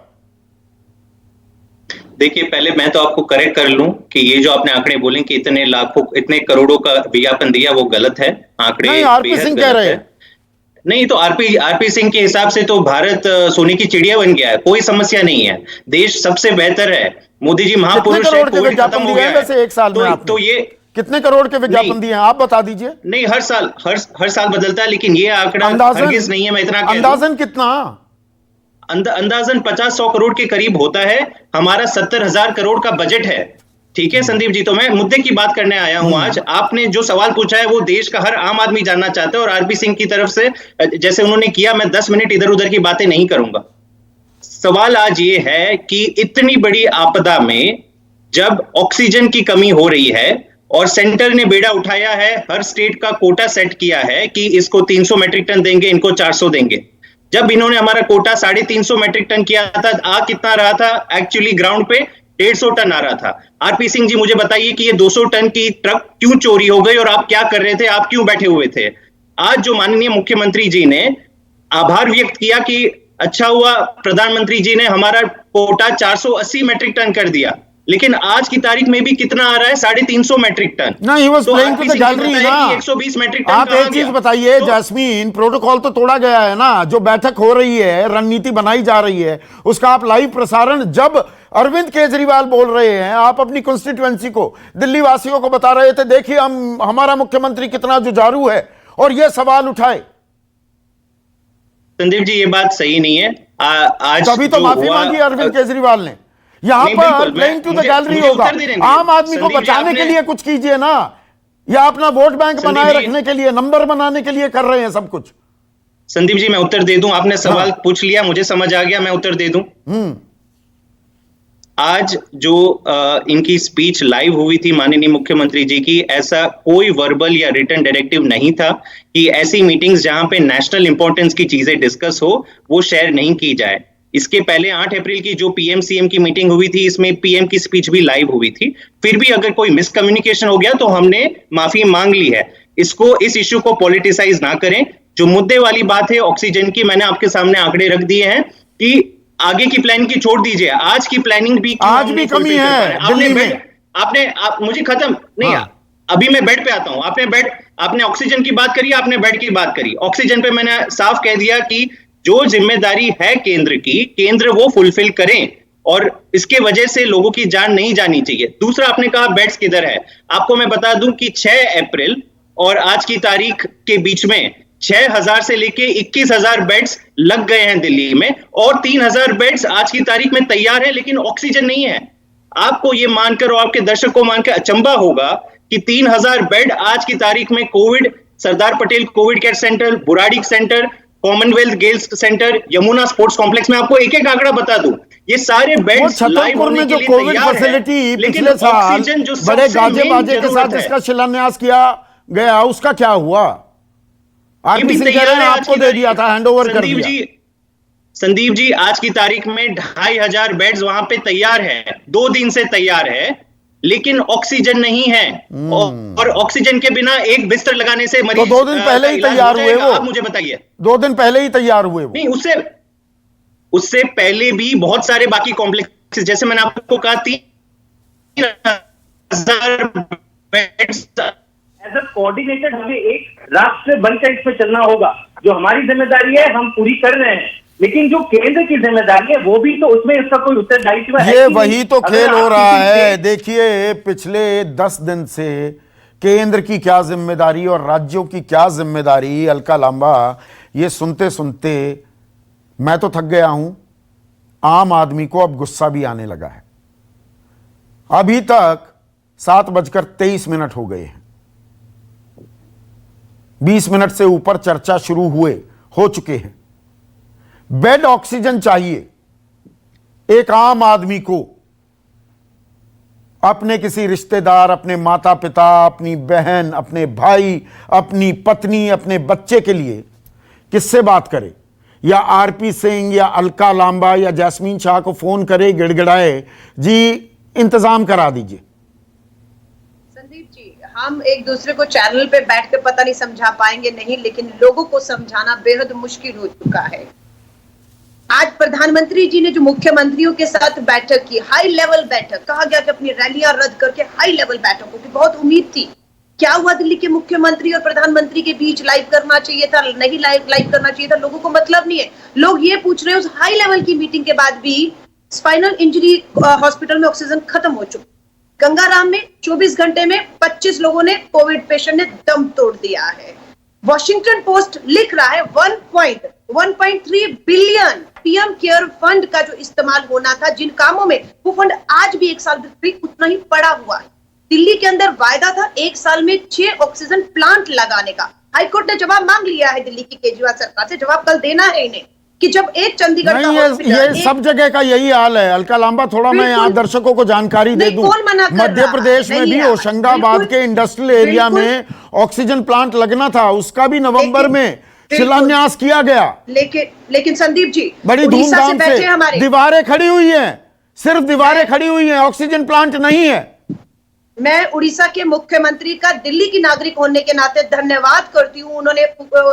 देखिए, पहले मैं तो आपको करेक्ट कर लूं कि ये जो आपने आंकड़े बोले कि इतने लाखों, इतने करोड़ों का विज्ञापन दिया, वो गलत है। आंकड़े नहीं, आरपी सिंह कह रहे हैं। नहीं, तो आरपी सिंह के हिसाब से तो भारत सोने की चिड़िया बन गया है, कोई समस्या नहीं है, देश सबसे बेहतर है, मोदी जी महापुरुष है, कोविड खत्म हो गया है। वैसे एक साल में तो ये कितने करोड़ के विज्ञापन दिए हैं आप बता दीजिए। नहीं, हर साल बदलता है, लेकिन ये आंकड़ा हरगिज नहीं है। मैं इतना अंदाजन कितना? अंदाजन 50-100 करोड़ के करीब होता है। हमारा 70,000 करोड़ का बजट है। ठीक है संदीप जी, तो मैं मुद्दे की बात करने आया हूं आज। आपने जो सवाल पूछा है वो देश का हर आम आदमी जानना चाहता है, और आरपी सिंह की तरफ से जैसे उन्होंने किया, मैं 10 मिनट इधर उधर की बातें नहीं करूंगा। सवाल आज ये है कि इतनी बड़ी आपदा में जब ऑक्सीजन की कमी हो रही है और सेंटर ने बेड़ा उठाया है, हर स्टेट का कोटा सेट किया है कि इसको 300 मैट्रिक टन देंगे, इनको 400 देंगे। जब इन्होंने हमारा कोटा 350 मैट्रिक टन किया था, आ कितना रहा था एक्चुअली ग्राउंड पे? 150 टन आ रहा था। आरपी सिंह जी, मुझे बताइए कि ये 200 टन की ट्रक क्यों चोरी हो गई और आप क्या कर रहे थे? आप क्यों बैठे हुए थे? आज जो माननीय मुख्यमंत्री जी ने आभार व्यक्त किया कि अच्छा हुआ प्रधानमंत्री जी ने हमारा कोटा 480 मैट्रिक टन कर दिया, लेकिन आज की तारीख में भी कितना आ रहा है? 350 मैट्रिक टन। नहीं, he was playing to the gallery ना। 120 मैट्रिक टन। आप एक चीज बताइए जैस्मीन, प्रोटोकॉल तो तोड़ा गया है ना, जो बैठक हो रही है, रणनीति बनाई जा रही है, उसका आप लाइव प्रसारण, जब अरविंद केजरीवाल बोल रहे हैं, आप अपनी कॉन्स्टिट्यूएंसी को, दिल्ली वासियों को बता रहे थे, देखिए हमारा मुख्यमंत्री कितना जुझारू है, और यह सवाल उठाए। संदीप जी, ये बात सही नहीं है। आज तभी तो माफी मांगी अरविंद केजरीवाल ने। यहां पर प्लेइंग टू द गैलरी होगा। आम आदमी को बचाने के लिए कुछ कीजिए ना, या अपना वोट बैंक बनाए रखने के लिए, नंबर बनाने के लिए कर रहे हैं सब कुछ। संदीप जी, मैं उत्तर दे दूं? आपने सवाल पूछ लिया, मुझे समझ आ गया, मैं उत्तर दे दूं। आज जो इनकी स्पीच लाइव हुई थी माननीय मुख्यमंत्री जी की, ऐसा कोई वर्बल या रिटन डायरेक्टिव नहीं था कि ऐसी मीटिंग्स जहां पे नेशनल इंपॉर्टेंस की चीजें डिस्कस हो वो शेयर नहीं की जाए। इसके पहले 8 अप्रैल की जो पीएम सीएम की मीटिंग हुई थी, इसमें पीएम की स्पीच भी लाइव हुई थी। फिर भी अगर कोई मिसकम्युनिकेशन हो गया तो हमने माफी मांग ली है। इस इश्यू को पॉलिटिसाइज ना करें। जो मुद्दे वाली बात है ऑक्सीजन की, मैंने आपके सामने आंकड़े रख दिए हैं कि आगे की प्लानिंग की छोड़ दीजिए, आज की प्लानिंग भी क्यों आज हम भी नहीं कमी fulfill कर पा है रहे हैं? दिल्ली में। मुझे खत्म नहीं, हाँ। अभी मैं बेड पे आता हूं। आपने ऑक्सीजन की बात करी, आपने बेड की बात करी। ऑक्सीजन पे मैंने साफ कह दिया कि जो जिम्मेदारी है केंद्र की, केंद्र वो फुलफिल करें, और इसके वजह से लोगों की जान नहीं जानी चाहिए। दूसरा, आपने कहा बेड्स किधर है। आपको मैं बता दूं कि 6 अप्रैल और आज की तारीख के बीच में 6,000 से लेके 21,000 बेड्स लग गए हैं दिल्ली में, और 3,000 बेड्स आज की तारीख में तैयार है, लेकिन ऑक्सीजन नहीं है। आपको ये मानकर और आपके दर्शक को मानकर अचंभा होगा कि 3,000 बेड आज की तारीख में covid, Sardar Patel covid care centre, Burari centre, Commonwealth Games centre, Yamuna sports complex में, आपको एक एक आंकड़ा बता दूं, ये सारे बेड्स लाइव होने में के जो लिए कोविड तैयार है, फैसिलिटी लेकिन पिछले साल ऑक्सीजन जो बड़े सबसे गाजे main बाजे के साथ जरूरत है, जिसका शिलान्यास किया गया, उसका क्या हुआ? ये भी आरपी सिंह कह तैयार रहे हैं है आज आपको की दे दिया था, हैंडओवर कर दिया। संदीप जी, आज की तारीख में 2,500 बेड्स वहां पे तैयार है, 2 दिन से तैयार है, लेकिन ऑक्सीजन नहीं है। और ऑक्सीजन के बिना एक बिस्तर लगाने से मरीज तो 2 दिन पहले ही तैयार हुए वो? आप मुझे बताइए। 2 दिन पहले ही तैयार हुए वो? नहीं, उससे पहले भी बहुत सारे बाकी कॉम्प्लेक्स, जैसे मैंने आपको कहा 3,000 बेड्स। एज अ कोऑर्डिनेटेड हमें एक राष्ट्र बनकर इस पे चलना होगा। जो हमारी जिम्मेदारी है हम पूरी कर रहे हैं, लेकिन जो केंद्र की जिम्मेदारी है वो भी तो, उसमें इसका कोई उत्तरदायित्व है। ये वही तो खेल हो रहा है। देखिए, पिछले 10 दिन से केंद्र की क्या जिम्मेदारी और राज्यों की क्या जिम्मेदारी, अलका लांबा, ये सुनते सुनते मैं तो थक गया हूं। आम आदमी को अब गुस्सा भी आने लगा है। अभी तक 7:23 हो गए हैं। 20 मिनट से ऊपर चर्चा शुरू हो चुके हैं। बेड ऑक्सीजन चाहिए एक आम आदमी को, अपने किसी रिश्तेदार, अपने माता पिता, अपनी बहन, अपने भाई, अपनी पत्नी, अपने बच्चे के लिए किससे बात करे? या आरपी सिंह या अलका लांबा या जैस्मीन शाह को फोन करे, गिड़गिड़ाए, जी इंतजाम करा दीजिए। संदीप जी, हम एक दूसरे को चैनल पे बैठ के पता नहीं समझा पाएंगे नहीं, लेकिन लोगों को समझाना बेहद मुश्किल हो चुका है। आज प्रधानमंत्री जी ने जो मुख्यमंत्रियों के साथ बैठक की, हाई लेवल बैठक, कहा गया कि अपनी रैलियां रद्द करके हाई लेवल बैठकों की बहुत उम्मीद थी। क्या हुआ? दिल्ली के मुख्यमंत्री और प्रधानमंत्री के बीच लाइव करना चाहिए था, नहीं लाइव करना चाहिए था, लोगों को मतलब नहीं है। लोग ये पूछ रहे हैं उस हाई लेवल की मीटिंग के बाद भी स्पाइनल इंजरी हॉस्पिटल में ऑक्सीजन खत्म हो चुका। गंगाराम में 24 घंटे में 25 लोगों ने, कोविड पेशेंट ने दम तोड़ दिया है। वॉशिंगटन पोस्ट लिख रहा है 1.3 बिलियन पीएम केयर फंड का जो इस्तेमाल होना था जिन कामों में, वो फंड आज भी 1 साल भी उतना ही पड़ा हुआ है। दिल्ली के अंदर वायदा था 1 साल में 6 ऑक्सीजन प्लांट लगाने का। हाईकोर्ट ने जवाब मांग लिया है दिल्ली की केजरीवाल सरकार से, जवाब कल देना है इन्हें कि जब एक चंडीगढ़ का ये सब जगह का यही हाल है। अलका लांबा, थोड़ा मैं यहाँ दर्शकों को जानकारी दे दूं, मध्य प्रदेश में भी होशंगाबाद के इंडस्ट्रियल एरिया में ऑक्सीजन प्लांट लगना था, उसका भी नवंबर में शिलान्यास किया गया। लेकिन संदीप जी, बड़ी धूमधाम से दीवारें खड़ी हुई हैं, सिर्फ दीवारें खड़ी हुई हैं, ऑक्सीजन प्लांट नहीं है। मैं उड़ीसा के मुख्यमंत्री का दिल्ली की नागरिक होने के नाते धन्यवाद करती हूँ। उन्होंने,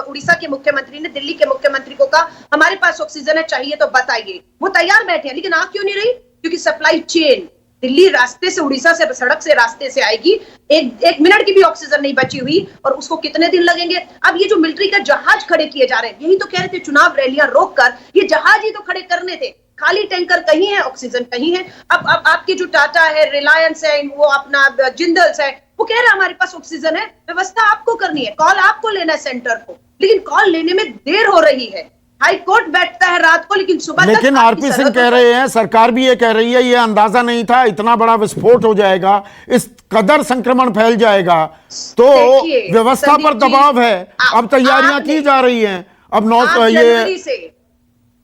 उड़ीसा के मुख्यमंत्री ने दिल्ली के मुख्यमंत्री को कहा हमारे पास ऑक्सीजन है, चाहिए तो बताइए। वो तैयार बैठे हैं, लेकिन आ क्यों नहीं रही? क्योंकि सप्लाई चेन, दिल्ली रास्ते से, उड़ीसा से, सड़क से, रास्ते से आएगी, एक मिनट की भी ऑक्सीजन नहीं बची हुई, और उसको कितने दिन लगेंगे? अब ये जो मिलिट्री का जहाज खड़े किए जा रहे हैं, यही तो कह रहे थे चुनाव रैलियां रोककर ये जहाज ही तो खड़े करने थे। खाली टैंकर कहीं है, ऑक्सीजन कहीं है। अब आपके जो टाटा है, रिलायंस है, वो अपना जिंदल्स है, वो कह रहा है हमारे पास ऑक्सीजन है। व्यवस्था आपको करनी है, कॉल आपको लेना है सेंटर को, लेकिन कॉल लेने में देर हो रही है। हाई कोर्ट बैठता है रात को, लेकिन सुबह, लेकिन आरपी सिंह कह रहे हैं, सरकार भी ये कह रही है, ये अंदाजा नहीं था इतना बड़ा विस्फोट हो जाएगा, इस कदर संक्रमण फैल जाएगा, तो व्यवस्था पर दबाव है। अब तैयारियां की जा रही हैं। अब ये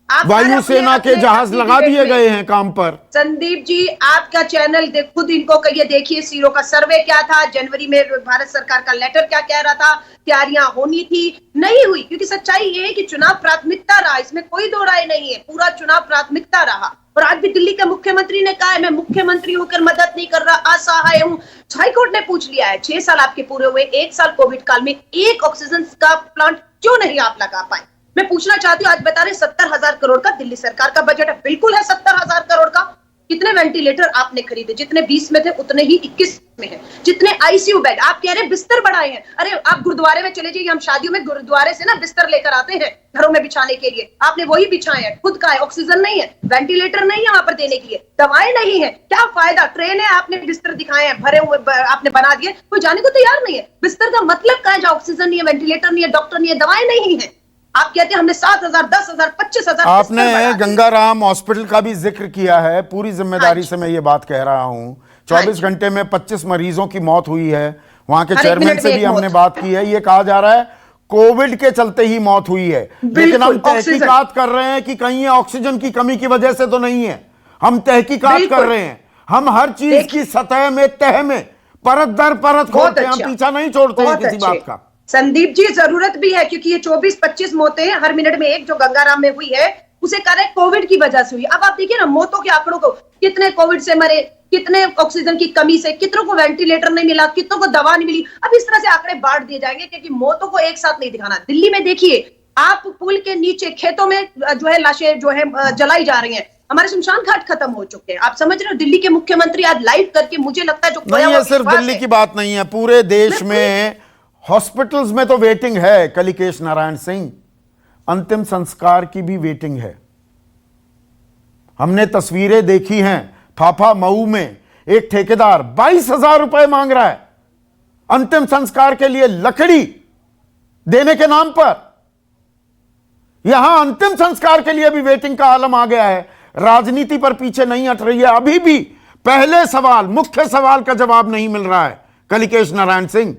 वायुसेना के जहाज लगा दिए गए हैं काम पर। संदीप जी, आपका चैनल खुद इनको कहिए, देखिए सीरो का सर्वे क्या था, जनवरी में भारत सरकार का लेटर क्या कह रहा था, तैयारियां होनी थी, नहीं हुई। क्योंकि सच्चाई ये है कि चुनाव प्राथमिकता रहा, इसमें कोई दो राय नहीं है, पूरा चुनाव प्राथमिकता रहा। और आज भी दिल्ली के मुख्यमंत्री ने कहा है मैं मुख्यमंत्री होकर मदद नहीं कर रहा, असहाय हूं। हाईकोर्ट ने पूछ लिया है, 6 साल आपके पूरे हुए, 1 साल कोविड काल में एक ऑक्सीजन का प्लांट क्यों नहीं आप लगा पाए? मैं पूछना चाहती हूँ, आज बता रहे 70,000 करोड़ का दिल्ली सरकार का बजट है। बिल्कुल है 70,000 करोड़ का। कितने वेंटिलेटर आपने खरीदे? जितने 20 में थे उतने ही 21 में है। जितने आईसीयू बेड, आप कह रहे हैं बिस्तर बढ़ाए हैं। अरे आप गुरुद्वारे में चले जाइए, हम शादियों में गुरुद्वारे से ना बिस्तर लेकर आते हैं घरों में बिछाने के लिए, आपने वही बिछाए हैं, खुद का है। ऑक्सीजन नहीं है, वेंटिलेटर नहीं है वहां पर देने के लिए, दवाएं नहीं है, क्या फायदा? ट्रेन है, आपने बिस्तर दिखाए हैं भरे हुए, आपने बना दिए, कोई जाने को तैयार नहीं है। बिस्तर का मतलब क्या है जहाँ ऑक्सीजन नहीं है, वेंटिलेटर नहीं है, डॉक्टर नहीं है, दवाएं नहीं है? आप कहते हैं हमने 7,000, 10,000, 25,000। आपने गंगाराम हॉस्पिटल का भी जिक्र किया है, पूरी जिम्मेदारी से मैं ये बात कह रहा हूं। 24 घंटे में 25 मरीजों की मौत हुई है। वहां के चेयरमैन से भी हमने बात की है। ये कहा जा रहा है कोविड के चलते ही मौत हुई है, लेकिन हम तहकीकात कर रहे हैं कि कहीं ये ऑक्सीजन की कमी की वजह से तो नहीं है। हम तहकीकात कर रहे हैं, हम हर चीज की सतह में, तह में, परत दर परत खोलते हैं, हम पीछा नहीं छोड़ते हैं किसी बात का। संदीप जी, जरूरत भी है, क्योंकि ये 24-25 मौतें हर मिनट में एक जो गंगाराम में हुई है, उसे करें कोविड की वजह से हुई। अब आप देखिए ना मौतों के आंकड़ों को, कितने कोविड से मरे, कितने ऑक्सीजन की कमी से, कितनों को वेंटिलेटर नहीं मिला, कितनों को दवा नहीं मिली। अब इस तरह से आंकड़े बांट दिए जाएंगे, क्योंकि मौतों को एक साथ नहीं दिखाना। दिल्ली में देखिए, आप पुल के नीचे खेतों में जो है लाशें जो है जलाई जा रही हैं। हमारे शमशान घाट खत्म हो चुके हैं। आप समझ रहे हो, दिल्ली के मुख्यमंत्री आज लाइव करके, मुझे लगता है जो नहीं है, सिर्फ दिल्ली की बात नहीं है, पूरे देश में हॉस्पिटल्स में तो वेटिंग है। कलिकेश नारायण सिंह, अंतिम संस्कार की भी वेटिंग है। हमने तस्वीरें देखी हैं, फाफा मऊ में एक ठेकेदार 22,000 रुपए मांग रहा है अंतिम संस्कार के लिए, लकड़ी देने के नाम पर। यहां अंतिम संस्कार के लिए भी वेटिंग का आलम आ गया है। राजनीति पर पीछे नहीं हट रही है। अभी भी पहले सवाल, मुख्य सवाल का जवाब नहीं मिल रहा है। कलिकेश नारायण सिंह,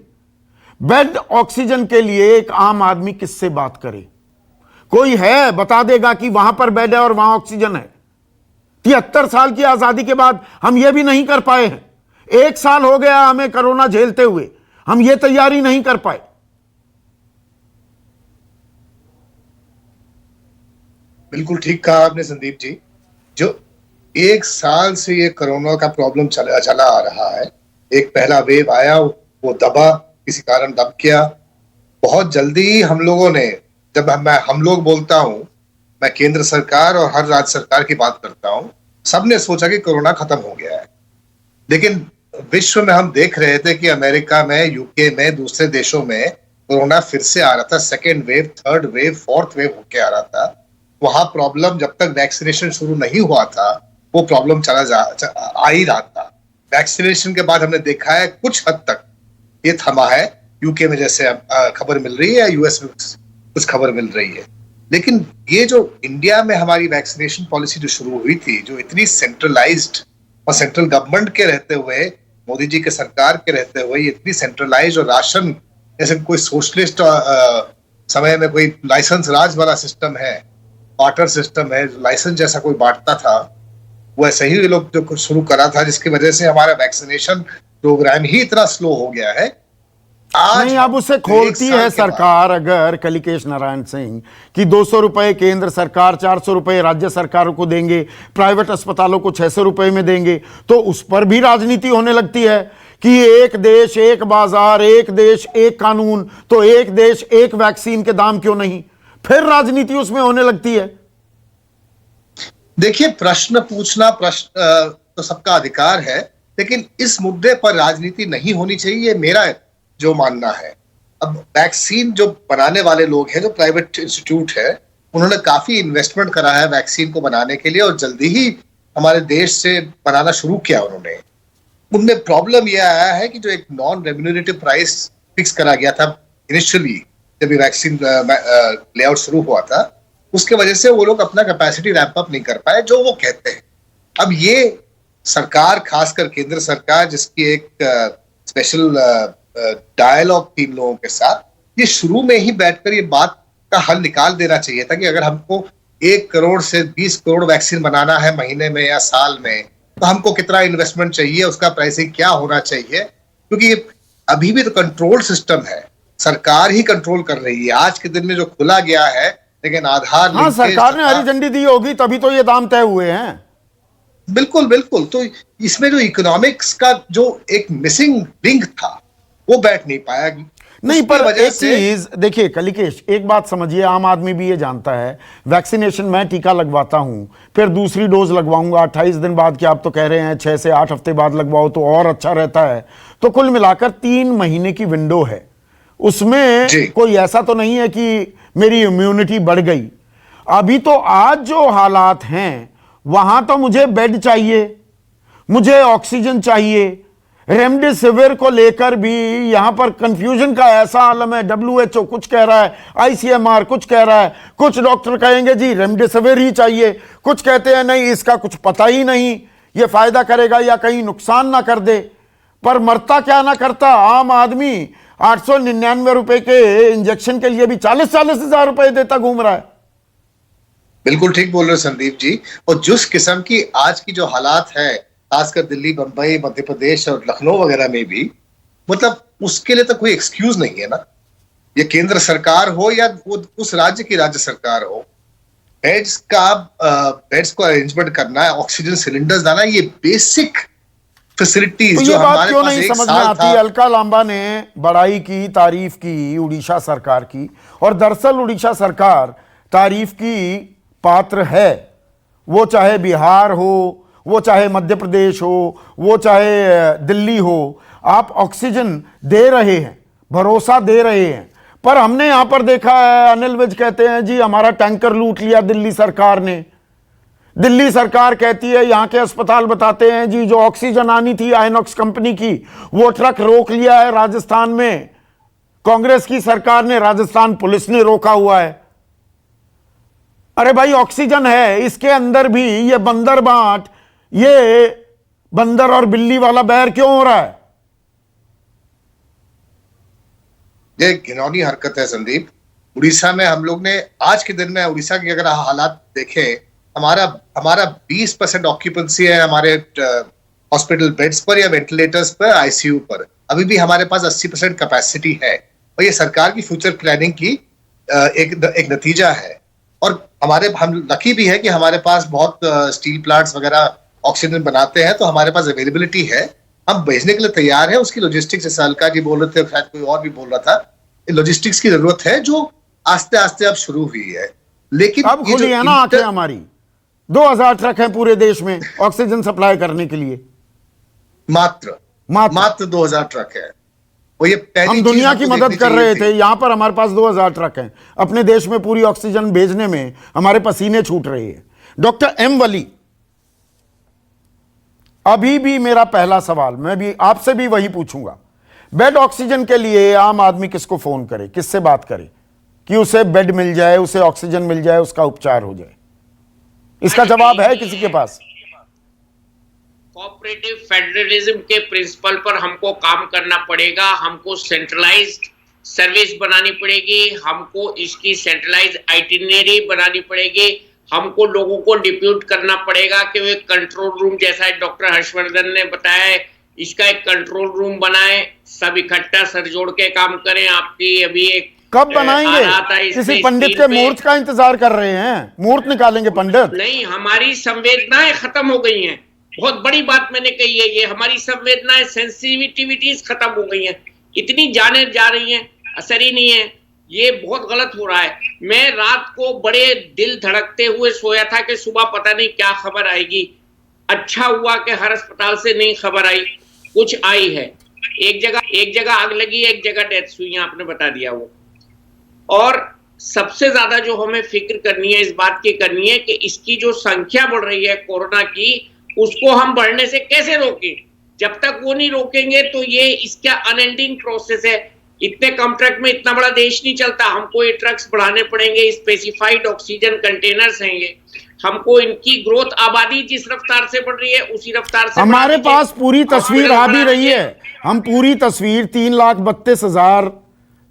बेड ऑक्सीजन के लिए एक आम आदमी किससे बात करे? कोई है बता देगा कि वहां पर बेड है और वहां ऑक्सीजन है? 73 साल की आजादी के बाद हम यह भी नहीं कर पाए हैं। 1 साल हो गया हमें कोरोना झेलते हुए, हम यह तैयारी नहीं कर पाए। बिल्कुल ठीक कहा आपने संदीप जी। जो 1 साल से ये कोरोना का प्रॉब्लम चला आ रहा है, एक पहला वेव आया, वो दबा, किसी कारण दब गया। बहुत जल्दी हम लोगों ने, जब मैं हम लोग बोलता हूं, मैं केंद्र सरकार और हर राज्य सरकार की बात करता हूं, सबने सोचा कि कोरोना खत्म हो गया है। लेकिन विश्व में हम देख रहे थे कि अमेरिका में, यूके में, दूसरे देशों में कोरोना फिर से आ रहा था। Second wave, third wave, fourth wave होके आ रहा था। वहां प्रॉब्लम, जब तक वैक्सीनेशन शुरू नहीं हुआ था, वो प्रॉब्लम आ ही रहा था। वैक्सीनेशन के बाद हमने देखा है कुछ हद तक ये थमा है। यूके में जैसे खबर मिल रही है, यूएस में कुछ खबर मिल रही है। लेकिन ये जो इंडिया में हमारी वैक्सीनेशन पॉलिसी जो शुरू हुई थी, जो इतनी सेंट्रलाइज्ड और सेंट्रल गवर्नमेंट के रहते हुए, मोदी जी के सरकार के रहते हुए, ये इतनी सेंट्रलाइज्ड और राशन जैसे कोई सोशलिस्ट समय में कोई लाइसेंस राज वाला सिस्टम है, वाटर सिस्टम है, लाइसेंस जैसा कोई बांटता था, वो ऐसे ही लोग जो कुछ शुरू करा था, जिसकी वजह से हमारा वैक्सीनेशन प्रोग्राम ही इतना स्लो हो गया है। आज नहीं, अब उसे खोलती है सरकार। अगर कलिकेश नारायण सिंह कि 200 रुपए केंद्र सरकार, 400 रुपए राज्य सरकारों को देंगे, प्राइवेट अस्पतालों को 600 रुपए में देंगे, तो उस पर भी राजनीति होने लगती है कि एक देश एक बाजार, एक देश एक कानून, तो एक देश एक वैक्सीन के दाम क्यों नहीं? फिर राजनीति उसमें होने लगती है। देखिए, प्रश्न पूछना तो सबका अधिकार है, लेकिन इस मुद्दे पर राजनीति नहीं होनी चाहिए, मेरा जो मानना है। अब वैक्सीन जो बनाने वाले लोग हैं, जो प्राइवेट इंस्टीट्यूट है, उन्होंने काफी इन्वेस्टमेंट करा है वैक्सीन को बनाने के लिए, और जल्दी ही हमारे देश से बनाना शुरू किया उन्होंने। उनमें प्रॉब्लम यह आया है कि जो एक नॉन रेम्यूनरेटिव प्राइस फिक्स करा गया था इनिशियली, जब ये वैक्सीन लेआउट शुरू हुआ था, उसके वजह से वो लोग अपना कैपेसिटी रैंप अप नहीं कर पाए, जो वो कहते हैं। अब ये सरकार, खासकर केंद्र सरकार, जिसकी एक स्पेशल डायलॉग थी इन लोगों के साथ, ये शुरू में ही बैठकर ये बात का हल निकाल देना चाहिए था कि अगर हमको 1 करोड़ से 20 करोड़ वैक्सीन बनाना है महीने में या साल में, तो हमको कितना इन्वेस्टमेंट चाहिए, उसका प्राइसिंग क्या होना चाहिए, क्योंकि अभी भी तो कंट्रोल सिस्टम है, सरकार ही कंट्रोल कर रही है। आज के दिन में जो खुला गया है, लेकिन आधार, हाँ, सरकार ने हरी झंडी दी होगी तभी तो ये दाम तय हुए हैं। बिल्कुल बिल्कुल। तो इसमें जो इकोनॉमिक्स का जो एक मिसिंग लिंक था, वो बैठ नहीं पाया। नहीं, पर वजह एक चीज देखिए कलिकेश, एक बात समझिए, आम आदमी भी ये जानता है, वैक्सीनेशन मैं टीका लगवाता हूं, फिर दूसरी डोज लगवाऊंगा 28 दिन बाद, क्या आप तो कह रहे हैं 6 से 8 हफ्ते बाद लगवाओ तो और अच्छा रहता है, तो कुल मिलाकर 3 महीने की विंडो है, उसमें कोई ऐसा तो नहीं है कि मेरी इम्यूनिटी बढ़ गई। अभी तो आज जो हालात हैं वहां तो मुझे बेड चाहिए, मुझे ऑक्सीजन चाहिए, रेमडेसिविर को लेकर भी यहां पर कंफ्यूजन का ऐसा आलम है। WHO कुछ कह रहा है, ICMR कुछ कह रहा है, कुछ डॉक्टर कहेंगे जी रेमडेसिविर ही चाहिए, कुछ कहते हैं नहीं इसका कुछ पता ही नहीं, ये फायदा करेगा या कहीं नुकसान ना कर दे। पर मरता क्या ना करता आम आदमी 899 रुपए के इंजेक्शन के लिए भी 40-40 हजार रुपए देता घूम रहा है। बिल्कुल ठीक बोल रहे हो संदीप जी। और जिस किस्म की आज की जो हालात है, खासकर दिल्ली, बंबई, मध्य प्रदेश और लखनऊ वगैरह में भी, मतलब उसके लिए तो कोई एक्सक्यूज नहीं है ना। ये केंद्र सरकार हो या वो उस राज्य की राज्य सरकार हो, बेड्स को अरेंजमेंट करना, ऑक्सीजन सिलेंडर्स लाना, ये बेसिक फैसिलिटीज तो जो ये बात हमारे क्यों पास नहीं एक समझ में साल आती? था। अलका लांबा ने बड़ाई की, तारीफ की उड़ीसा सरकार की, और दरअसल उड़ीसा सरकार तारीफ की पात्र है, वो चाहे बिहार हो, वो चाहे मध्य प्रदेश हो, वो चाहे दिल्ली हो, आप ऑक्सीजन दे रहे हैं, भरोसा दे रहे हैं। पर हमने यहां पर देखा है, अनिल विज कहते हैं जी हमारा टैंकर लूट लिया दिल्ली सरकार ने। दिल्ली सरकार कहती है, यहां के अस्पताल बताते हैं जी जो ऑक्सीजन आनी थी आइनॉक्स कंपनी की, वो ट्रक रोक लिया है राजस्थान में, कांग्रेस की सरकार ने, राजस्थान पुलिस ने रोका हुआ है। अरे भाई ऑक्सीजन है, इसके अंदर भी ये बंदर बांट, ये बंदर और बिल्ली वाला बैर क्यों हो रहा है? ये घिनौनी हरकत है संदीप। उड़ीसा में हम लोग ने आज के दिन में उड़ीसा की अगर हालात देखें, हमारा 20% ऑक्यूपेंसी है हमारे हॉस्पिटल बेड्स पर या वेंटिलेटर्स पर, आईसीयू पर। अभी भी हमारे पास 80% कैपेसिटी है, और ये सरकार की फ्यूचर प्लानिंग की एक नतीजा है। और हम लकी भी है कि हमारे पास बहुत स्टील प्लांट्स वगैरह ऑक्सीजन बनाते हैं, तो हमारे पास अवेलेबिलिटी है, हम भेजने के लिए तैयार है। उसकी लॉजिस्टिक्स, जैसे अलका जी बोल रहे थे, शायद कोई और भी बोल रहा था, लॉजिस्टिक्स की जरूरत है जो आस्ते आस्ते अब शुरू हुई है। लेकिन अब खुली है ना आंखें हमारी। 2000 ट्रक हैं पूरे देश में ऑक्सीजन सप्लाई करने के लिए, मात्र 2000 ट्रक है। और ये हम दुनिया की मदद कर रहे थे, यहां पर हमारे पास 2000 ट्रक हैं, अपने देश में पूरी ऑक्सीजन भेजने में हमारे पसीने छूट रहे हैं। डॉक्टर एम वली, अभी भी मेरा पहला सवाल, मैं भी आपसे भी वही पूछूंगा, बेड ऑक्सीजन के लिए आम आदमी किसको फोन करे, किससे बात करे कि उसे बेड मिल जाए, उसे ऑक्सीजन मिल जाए, उसका उपचार हो जाए? इसका जवाब है किसी के पास? कोऑपरेटिव फेडरलिज्म के प्रिंसिपल पर हमको काम करना पड़ेगा, हमको सेंट्रलाइज्ड सर्विस बनानी पड़ेगी, हमको इसकी सेंट्रलाइज्ड आइटिनरी बनानी पड़ेगी, हमको लोगों को डिप्यूट करना पड़ेगा कि वे कंट्रोल रूम, जैसा डॉक्टर हर्षवर्धन ने बताया है, इसका एक कंट्रोल रूम बनाए, सब इकट्ठा सर जोड़ के काम करें। आपकी अभी एक कब बनाएंगे? किसी पंडित के मुहूर्त का इंतजार कर रहे हैं, मुहूर्त निकालेंगे पंडित? नहीं, हमारी संवेदनाएं खत्म हो गई हैं। बहुत बड़ी बात मैंने कही है, ये हमारी संवेदनाएं, सेंसिटिविटीज खत्म हो गई हैं, इतनी जाने जा रही हैं, असर ही नहीं है। ये बहुत गलत हो रहा है। मैं रात को बड़े दिल धड़कते हुए सोया था कि सुबह पता नहीं क्या खबर आएगी। अच्छा हुआ कि हर अस्पताल से नहीं खबर आई, कुछ आई है। एक जगह आग लगी, एक जगह डेथ हुई, आपने बता दिया वो। और सबसे ज्यादा जो हमें फिक्र करनी है, इस बात की करनी है कि इसकी जो संख्या बढ़ रही है कोरोना की, उसको हम बढ़ने से कैसे रोकें। जब तक वो नहीं रोकेंगे तो ये इसका अनएंडिंग प्रोसेस है। इतने कम ट्रक में इतना बड़ा देश नहीं चलता, हमको ये ट्रक्स बढ़ाने पड़ेंगे, स्पेसिफाइड ऑक्सीजन कंटेनर्स हैं, हमको इनकी ग्रोथ, आबादी जिस रफ्तार से बढ़ रही है उसी रफ्तार से हमारे पास पूरी तस्वीर आ भी रही है। हम पूरी तस्वीर, 3,32,000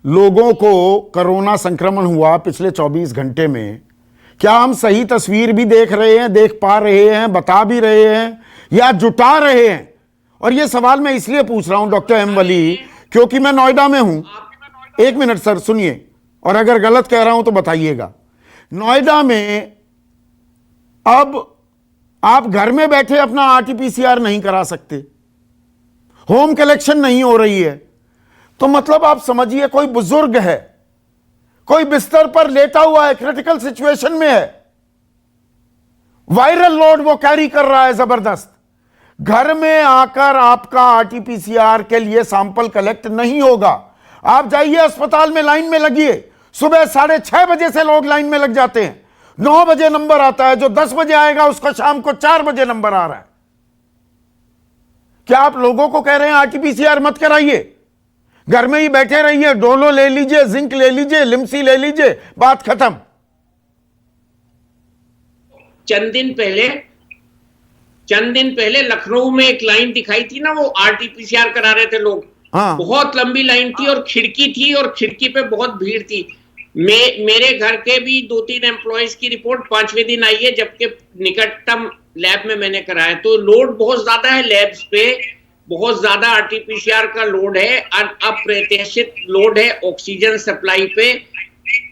लोगों को कोरोना संक्रमण हुआ पिछले 24 घंटे में। क्या हम सही तस्वीर भी देख रहे हैं, देख पा रहे हैं, बता भी रहे हैं, या जुटा रहे हैं? और ये सवाल मैं इसलिए पूछ रहा हूं डॉक्टर एम वली, क्योंकि मैं नोएडा में हूं। एक मिनट सर सुनिए, और अगर गलत कह रहा हूं तो बताइएगा। नोएडा में अब आप घर में बैठे अपना RT-PCR नहीं करा सकते, होम कलेक्शन नहीं हो रही है, तो मतलब आप समझिए कोई बुजुर्ग है, कोई बिस्तर पर लेटा हुआ है, क्रिटिकल सिचुएशन में है, वायरल लोड वो कैरी कर रहा है जबरदस्त, घर में आकर आपका आरटीपीसीआर के लिए सैंपल कलेक्ट नहीं होगा। आप जाइए अस्पताल में लाइन में लगिए, सुबह 6:30 बजे से लोग लाइन में लग जाते हैं, 9 बजे नंबर आता है, जो 10 बजे आएगा उसका शाम को 4 बजे नंबर आ रहा है। क्या आप लोगों को कह रहे हैं आरटीपीसीआर मत कराइए, घर में ही बैठे रहिए, डोलो ले लीजिए, जिंक ले लीजिए, लिम्सी ले लीजिए, बात खत्म। चंद दिन पहले लखनऊ में एक लाइन दिखाई थी ना, वो आरटीपीसीआर करा रहे थे लोग। हाँ। बहुत लंबी लाइन थी और खिड़की थी और खिड़की पे बहुत भीड़ थी। मेरे घर के भी 2-3 एम्प्लॉयज की रिपोर्ट 5वें दिन आई है, जबकि निकटतम लैब में मैंने कराया। तो लोड बहुत ज्यादा है, लैब्स पे बहुत ज्यादा आरटीपीसीआर का लोड है, अप्रत्याशित लोड है ऑक्सीजन सप्लाई पे,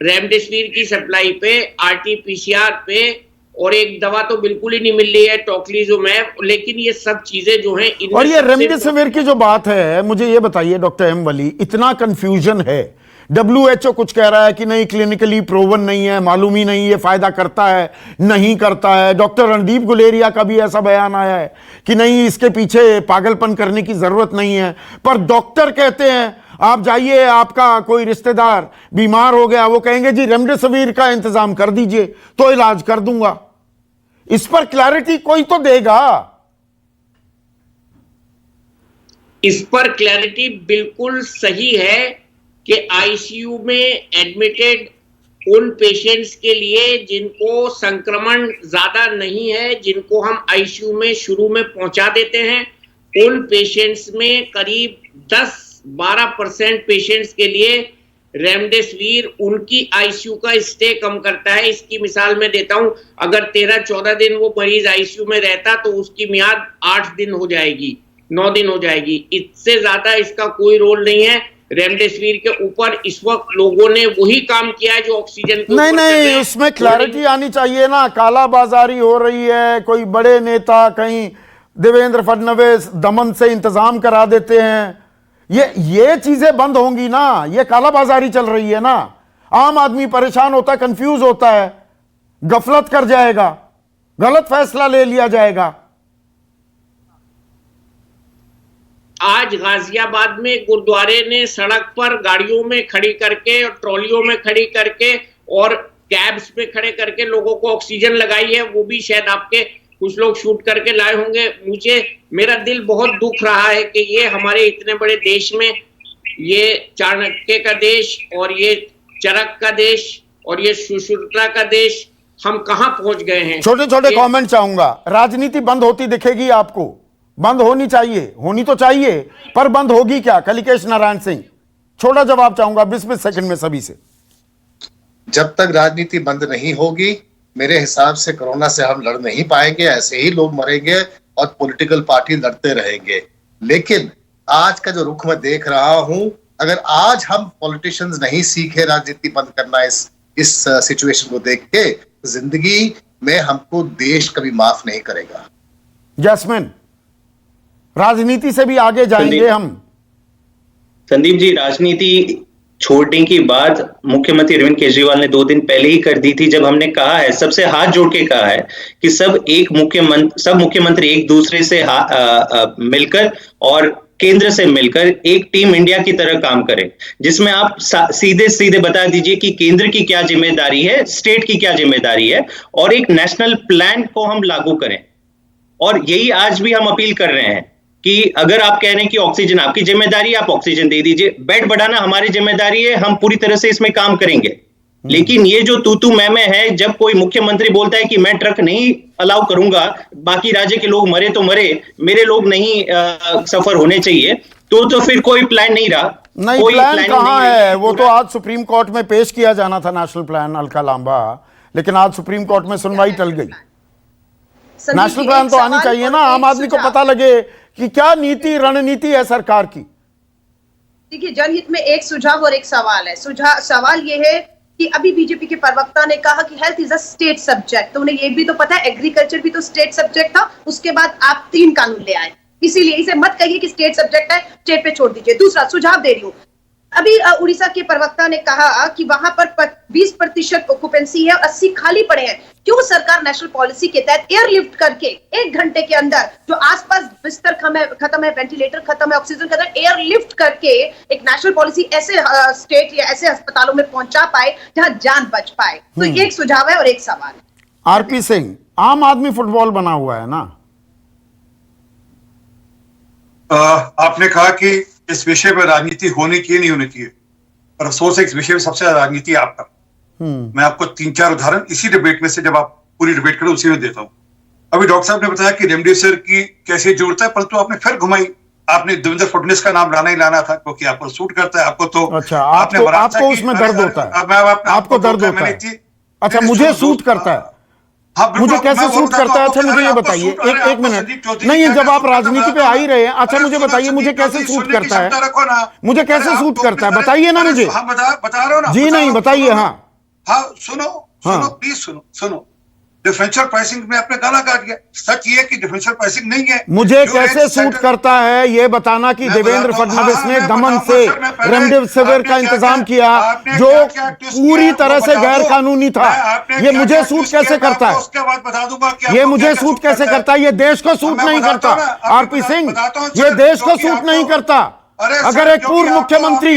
रेमडेसिविर की सप्लाई पे, आरटीपीसीआर पे, और एक दवा तो बिल्कुल ही नहीं मिल रही है, टोक्लिजुमैब। लेकिन ये सब चीजें जो हैं, और ये रेमडेसिविर की जो बात है, मुझे ये बताइए डॉक्टर एम वली, इतना कंफ्यूजन है, WHO कुछ कह रहा है कि नहीं, क्लिनिकली प्रूवन नहीं है, मालूम ही नहीं ये फायदा करता है नहीं करता है। डॉक्टर रणदीप गुलेरिया का भी ऐसा बयान आया है कि नहीं, इसके पीछे पागलपन करने की जरूरत नहीं है। पर डॉक्टर कहते हैं, आप जाइए, आपका कोई रिश्तेदार बीमार हो गया, वो कहेंगे जी रेमडेसिविर का इंतजाम कर दीजिए तो इलाज कर दूंगा। इस पर क्लैरिटी कोई तो देगा। इस पर क्लैरिटी बिल्कुल सही है कि आईसीयू में एडमिटेड उन पेशेंट्स के लिए जिनको संक्रमण ज्यादा नहीं है, जिनको हम आईसीयू में शुरू में पहुंचा देते हैं, उन पेशेंट्स में करीब 10-12% पेशेंट्स के लिए रेमडेसिविर उनकी आईसीयू का स्टे कम करता है। इसकी मिसाल मैं देता हूं, अगर 13-14 दिन वो मरीज आईसीयू में रहता तो उसकी मियाद 8 दिन हो जाएगी, 9 दिन हो जाएगी। इससे ज्यादा इसका कोई रोल नहीं है। रेमडेसिविर के ऊपर इस वक्त लोगों ने वही काम किया है जो ऑक्सीजन के ऊपर नहीं, उसमें क्लैरिटी आनी चाहिए ना। कालाबाजारी हो रही है, कोई बड़े नेता कहीं देवेंद्र फडणवीस दमन से इंतजाम करा देते हैं, ये चीजें बंद होंगी ना। ये कालाबाजारी चल रही है ना, आम आदमी परेशान होता है, कंफ्यूज होता है, गफलत कर जाएगा, गलत फैसला ले लिया जाएगा। आज गाजियाबाद में गुरुद्वारे ने सड़क पर गाड़ियों में खड़ी करके और ट्रॉलियों में खड़ी करके और कैब्स में खड़े करके लोगों को ऑक्सीजन लगाई है। वो भी शायद आपके कुछ लोग शूट करके लाए होंगे। मेरा दिल बहुत दुख रहा है कि ये हमारे इतने बड़े देश में, ये चाणक्य का देश और ये चरक का देश और ये सुश्रुता का देश, हम कहां पहुंच गए हैं। छोटे छोटे कमेंट चाहूंगा। राजनीति बंद होती दिखेगी आपको? बंद होनी चाहिए, होनी तो चाहिए, पर बंद होगी क्या? कलिकेश नारायण सिंह, छोटा जवाब चाहूंगा 20 सेकंड में सभी से। जब तक राजनीति बंद नहीं होगी, मेरे हिसाब से कोरोना से हम लड़ नहीं पाएंगे। ऐसे ही लोग मरेंगे और पॉलिटिकल पार्टी लड़ते रहेंगे। लेकिन आज का जो रुख मैं देख रहा हूं, अगर आज हम पॉलिटिशियंस नहीं सीखे राजनीति बंद करना इस सिचुएशन को देख के, जिंदगी में हमको देश कभी माफ नहीं करेगा। जैस्मिन, राजनीति से भी आगे जाएंगे हम। संदीप जी, राजनीति छोड़ने की बात मुख्यमंत्री अरविंद केजरीवाल ने 2 दिन पहले ही कर दी थी, जब हमने कहा है, सबसे हाथ जोड़ के कहा है कि सब मुख्यमंत्री एक दूसरे से मिलकर और केंद्र से मिलकर एक टीम इंडिया की तरह काम करें, जिसमें आप सीधे सीधे बता दीजिए कि केंद्र की क्या जिम्मेदारी है, स्टेट की क्या जिम्मेदारी है, और एक नेशनल प्लान को हम लागू करें। और यही आज भी हम अपील कर रहे हैं कि अगर आप कह रहे हैं कि ऑक्सीजन आपकी जिम्मेदारी है, आप ऑक्सीजन दे दीजिए। बेड बढ़ाना हमारी जिम्मेदारी है, हम पूरी तरह से इसमें काम करेंगे। लेकिन ये जो तू मैं है, जब कोई मुख्यमंत्री बोलता है कि मैं ट्रक नहीं अलाउ करूंगा, बाकी राज्य के लोग मरे तो मरे, मेरे लोग नहीं सफर होने चाहिए, तो फिर कोई प्लान नहीं रहा। नहीं, कोई प्लान कहां है? वो तो आज सुप्रीम कोर्ट में पेश किया जाना था नेशनल प्लान, अलका लांबा, लेकिन आज सुप्रीम कोर्ट में सुनवाई टल गई। नेशनल प्लान तो आनी चाहिए ना, आम आदमी को पता लगे कि क्या नीति रणनीति है सरकार की। देखिए, जनहित में एक सुझाव और एक सवाल है। सवाल ये है कि अभी बीजेपी के प्रवक्ता ने कहा कि health is a state subject, तो उन्हें ये भी तो पता है एग्रीकल्चर भी तो स्टेट सब्जेक्ट था, उसके बाद आप 3 कानून ले आए, इसीलिए इसे मत कहिए कि स्टेट सब्जेक्ट है, स्टेट पे छोड़ दीजिए। दूसरा सुझाव दे रही हूँ, अभी उड़ीसा के प्रवक्ता ने कहा कि वहां पर 20% ऑक्यूपेंसी है और 80 खाली पड़े हैं। क्यों सरकार नेशनल पॉलिसी के तहत एयरलिफ्ट करके 1 घंटे के अंदर जो आसपास बिस्तर खत्म है, वेंटिलेटर खत्म है, ऑक्सीजन खत्म है, एयरलिफ्ट करके एक नेशनल पॉलिसी ऐसे स्टेट या ऐसे अस्पतालों में पहुंचा पाए जहां जान बच पाए? तो ये एक सुझाव है और एक सवाल। आरपी सिंह, आम आदमी फुटबॉल बना हुआ है ना? आपने कहा कि इस विषय पर राजनीति होनी चाहिए नहीं होनी चाहिए, पर अफसोस है इस विषय में सबसे ज्यादा राजनीति आपका। मैं आपको 3-4 उदाहरण इसी डिबेट में से, जब आप पूरी डिबेट करें उसी में देता हूं। अभी डॉक्टर साहब ने बताया कि रेमडेसिविर की कैसे जरूरत है, परंतु आपने फिर घुमाई। आपने देवेंद्र फडणवीस का नाम लाना ही लाना था क्योंकि आपको सूट करता है। आपको तो अच्छा, आपको उसमें दर्द होता है, आपको दर्द होता है। अच्छा, मुझे सूट करता है, मुझे कैसे सूट करता है? अच्छा मुझे ये बताइए, एक मिनट, नहीं जब आप राजनीति पे आ ही रहे हैं, अच्छा मुझे बताइए मुझे कैसे सूट करता है, मुझे कैसे सूट करता है, बताइए ना मुझे। बता रहा हूं ना जी, नहीं बताइए। हाँ सुनो प्लीज सुनो। डिफरेंशियल प्राइसिंग में आपने गाना काट दिया। सच ये कि डिफरेंशियल प्राइसिंग नहीं है। मुझे कैसे सूट करता है ये बताना कि देवेंद्र फडणवीस ने दमन से रेमडेसिविर का इंतजाम किया जो पूरी तरह से गैर कानूनी था। ये मुझे सूट कैसे करता है? उसके बाद बता दूंगा कि ये मुझे सूट कैसे करता है? ये देश को सूट नहीं करता आरपी सिंह, ये देश को सूट नहीं करता। अगर एक पूर्व मुख्यमंत्री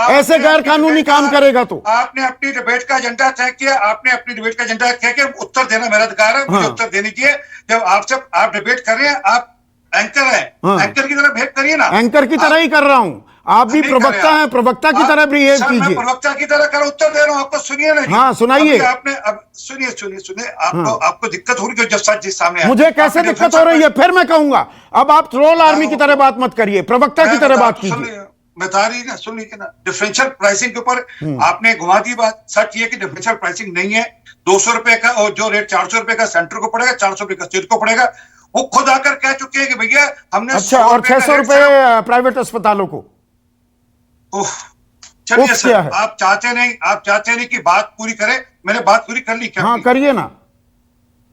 ऐसे गैर कानूनी काम करेगा तो आपने अपनी डिबेट का एजेंडा तय किया, आपने अपनी डिबेट का एजेंडा तय किया। उत्तर देना मेरा अधिकार है, मुझे उत्तर देने चाहिए। जब आप डिबेट कर रहे हैं, आप एंकर हैं, एंकर की तरह बिहेव करिए ना। एंकर की तरह ही कर रहा हूं, आप भी प्रवक्ता हैं, प्रवक्ता की तरह बिहेव कीजिए। प्रवक्ता की तरह कर उत्तर दे रहा हूं, आपको सुनिए नहीं। हाँ सुनाइए। आपने अब सुनिए आपको दिक्कत हो रही है जब सच जी सामने आए। मुझे कैसे दिक्कत हो रही है? फिर मैं कहूंगा अब आप ट्रोल आर्मी की तरह बात मत करिए, प्रवक्ता की तरह बात कीजिए। बता रही ना, सुन लीजिए ना। डिफरेंशियल प्राइसिंग के ऊपर आपने घुमा दी बात। सच ये कि डिफरेंशियल प्राइसिंग नहीं है। 200 रुपए का और जो रेट 400 रुपए का सेंटर को पड़ेगा, 400 रुपए का स्टेट को पड़ेगा। वो खुद आकर कह चुके हैं कि भैया हमने। अच्छा, और 600 रुपए प्राइवेट अस्पतालों को। चलिए सर, आप चाहते नहीं कि बात पूरी करें। मैंने बात पूरी कर ली क्या? हाँ करिए ना।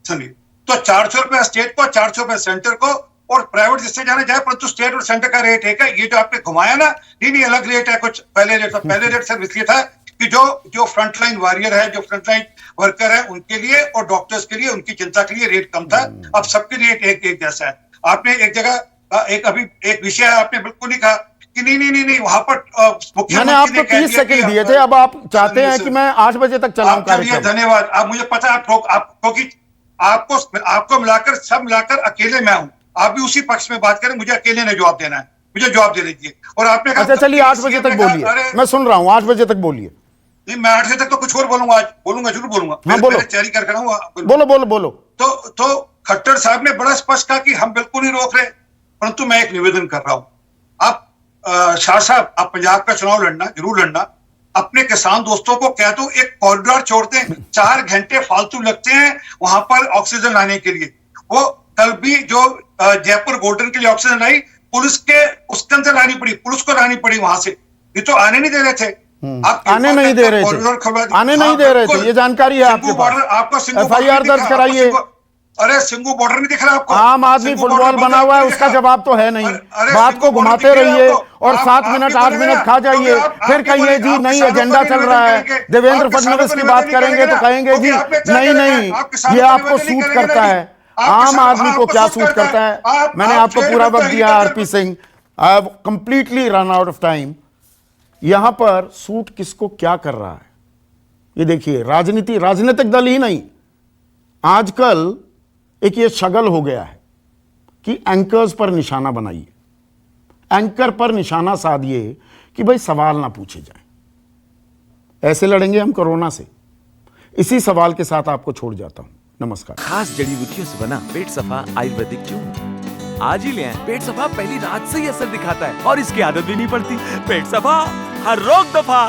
सुनिए, तो 400 रुपए स्टेट को, 400 रुपए सेंटर को, और प्राइवेट जिससे जाने जाए, परंतु स्टेट और सेंटर का रेट एक है। ये जो आपने घुमाया ना, नहीं अलग रेट है। कुछ पहले रेट था, पहले रेट सर इसलिए था कि जो फ्रंटलाइन वॉरियर है, जो फ्रंटलाइन वर्कर है, उनके लिए और डॉक्टर्स के लिए, उनकी चिंता के लिए रेट कम था। अब सबके लिए एक जैसा है। आपने एक जगह एक विषय आपने बिल्कुल नहीं कहा कि नहीं वहां पर मैंने आपको 30 सेकंड दिए थे। अब आप चाहते हैं कि मैं 8 बजे तक चलाऊं कार्यक्रम। धन्यवाद। आप मुझे पता है क्योंकि आपको मिलाकर सब मिलाकर अकेले मैं हूं। आप भी उसी पक्ष में बात करें, मुझे अकेले ने जवाब देना है, मुझे जवाब दे दीजिए। और आपने अच्छा चलिए 8 बजे तक बोलिए, मैं सुन रहा हूँ। 8 बजे तक बोलिए। नहीं, मैं 8 बजे तक तो कुछ और बोलूंगा, आज बोलूंगा, जरूर बोलूंगा। हाँ, बोलो। तैयारी करके बोलो। तो खट्टर साहब ने बड़ा स्पष्ट कहा कि हम बिल्कुल नहीं रोक रहे, परंतु मैं एक निवेदन कर रहा हूं। आप शाह साहब, आप पंजाब का चुनाव लड़ना, जरूर लड़ना। अपने किसान दोस्तों को कह दो एक कॉरिडोर छोड़ते हैं। 4 घंटे फालतू लगते हैं वहां पर ऑक्सीजन लाने के लिए। वो कल भी जो जयपुर गोल्डन के लिए ऑक्सीजन लाई, पुलिस के उसके अंदर लानी पड़ी, पुलिस को लानी पड़ी वहां से। ये तो आने नहीं दे रहे थे। आने नहीं दे रहे थे, ये जानकारी है आपके पास। आपको FIR दर्ज कराइए। अरे सिंगू बॉर्डर नहीं दिख रहा आपको? आम आदमी फुटबॉल बना हुआ है, उसका जवाब तो है नहीं। बात को घुमाते रहिए और 7 मिनट 8 मिनट खा जाइए, फिर कहिए जी नहीं एजेंडा चल रहा है। देवेंद्र फडणवीस की बात करेंगे तो कहेंगे जी नहीं ये आपको सूट करता है। आम आदमी को क्या सूट करता है? मैंने आपको पूरा वक्त दिया RP Singh. I have completely run out of time. यहां पर सूट किसको क्या कर रहा है ये देखिए। राजनीतिक दल ही नहीं, आजकल एक ये शगल हो गया है कि एंकर्स पर निशाना बनाइए, एंकर पर निशाना साधिए कि भाई सवाल ना पूछे जाएं। ऐसे लड़ेंगे हम कोरोना से। इसी सवाल के साथ आपको छोड़ जाता हूं। नमस्कार। खास जड़ी बूटियों से बना पेट सफा आयुर्वेदिक चूर्ण आज ही ले आएं। पेट सफा पहली रात से ही असर दिखाता है और इसकी आदत भी नहीं पड़ती। पेट सफा हर रोग दफा।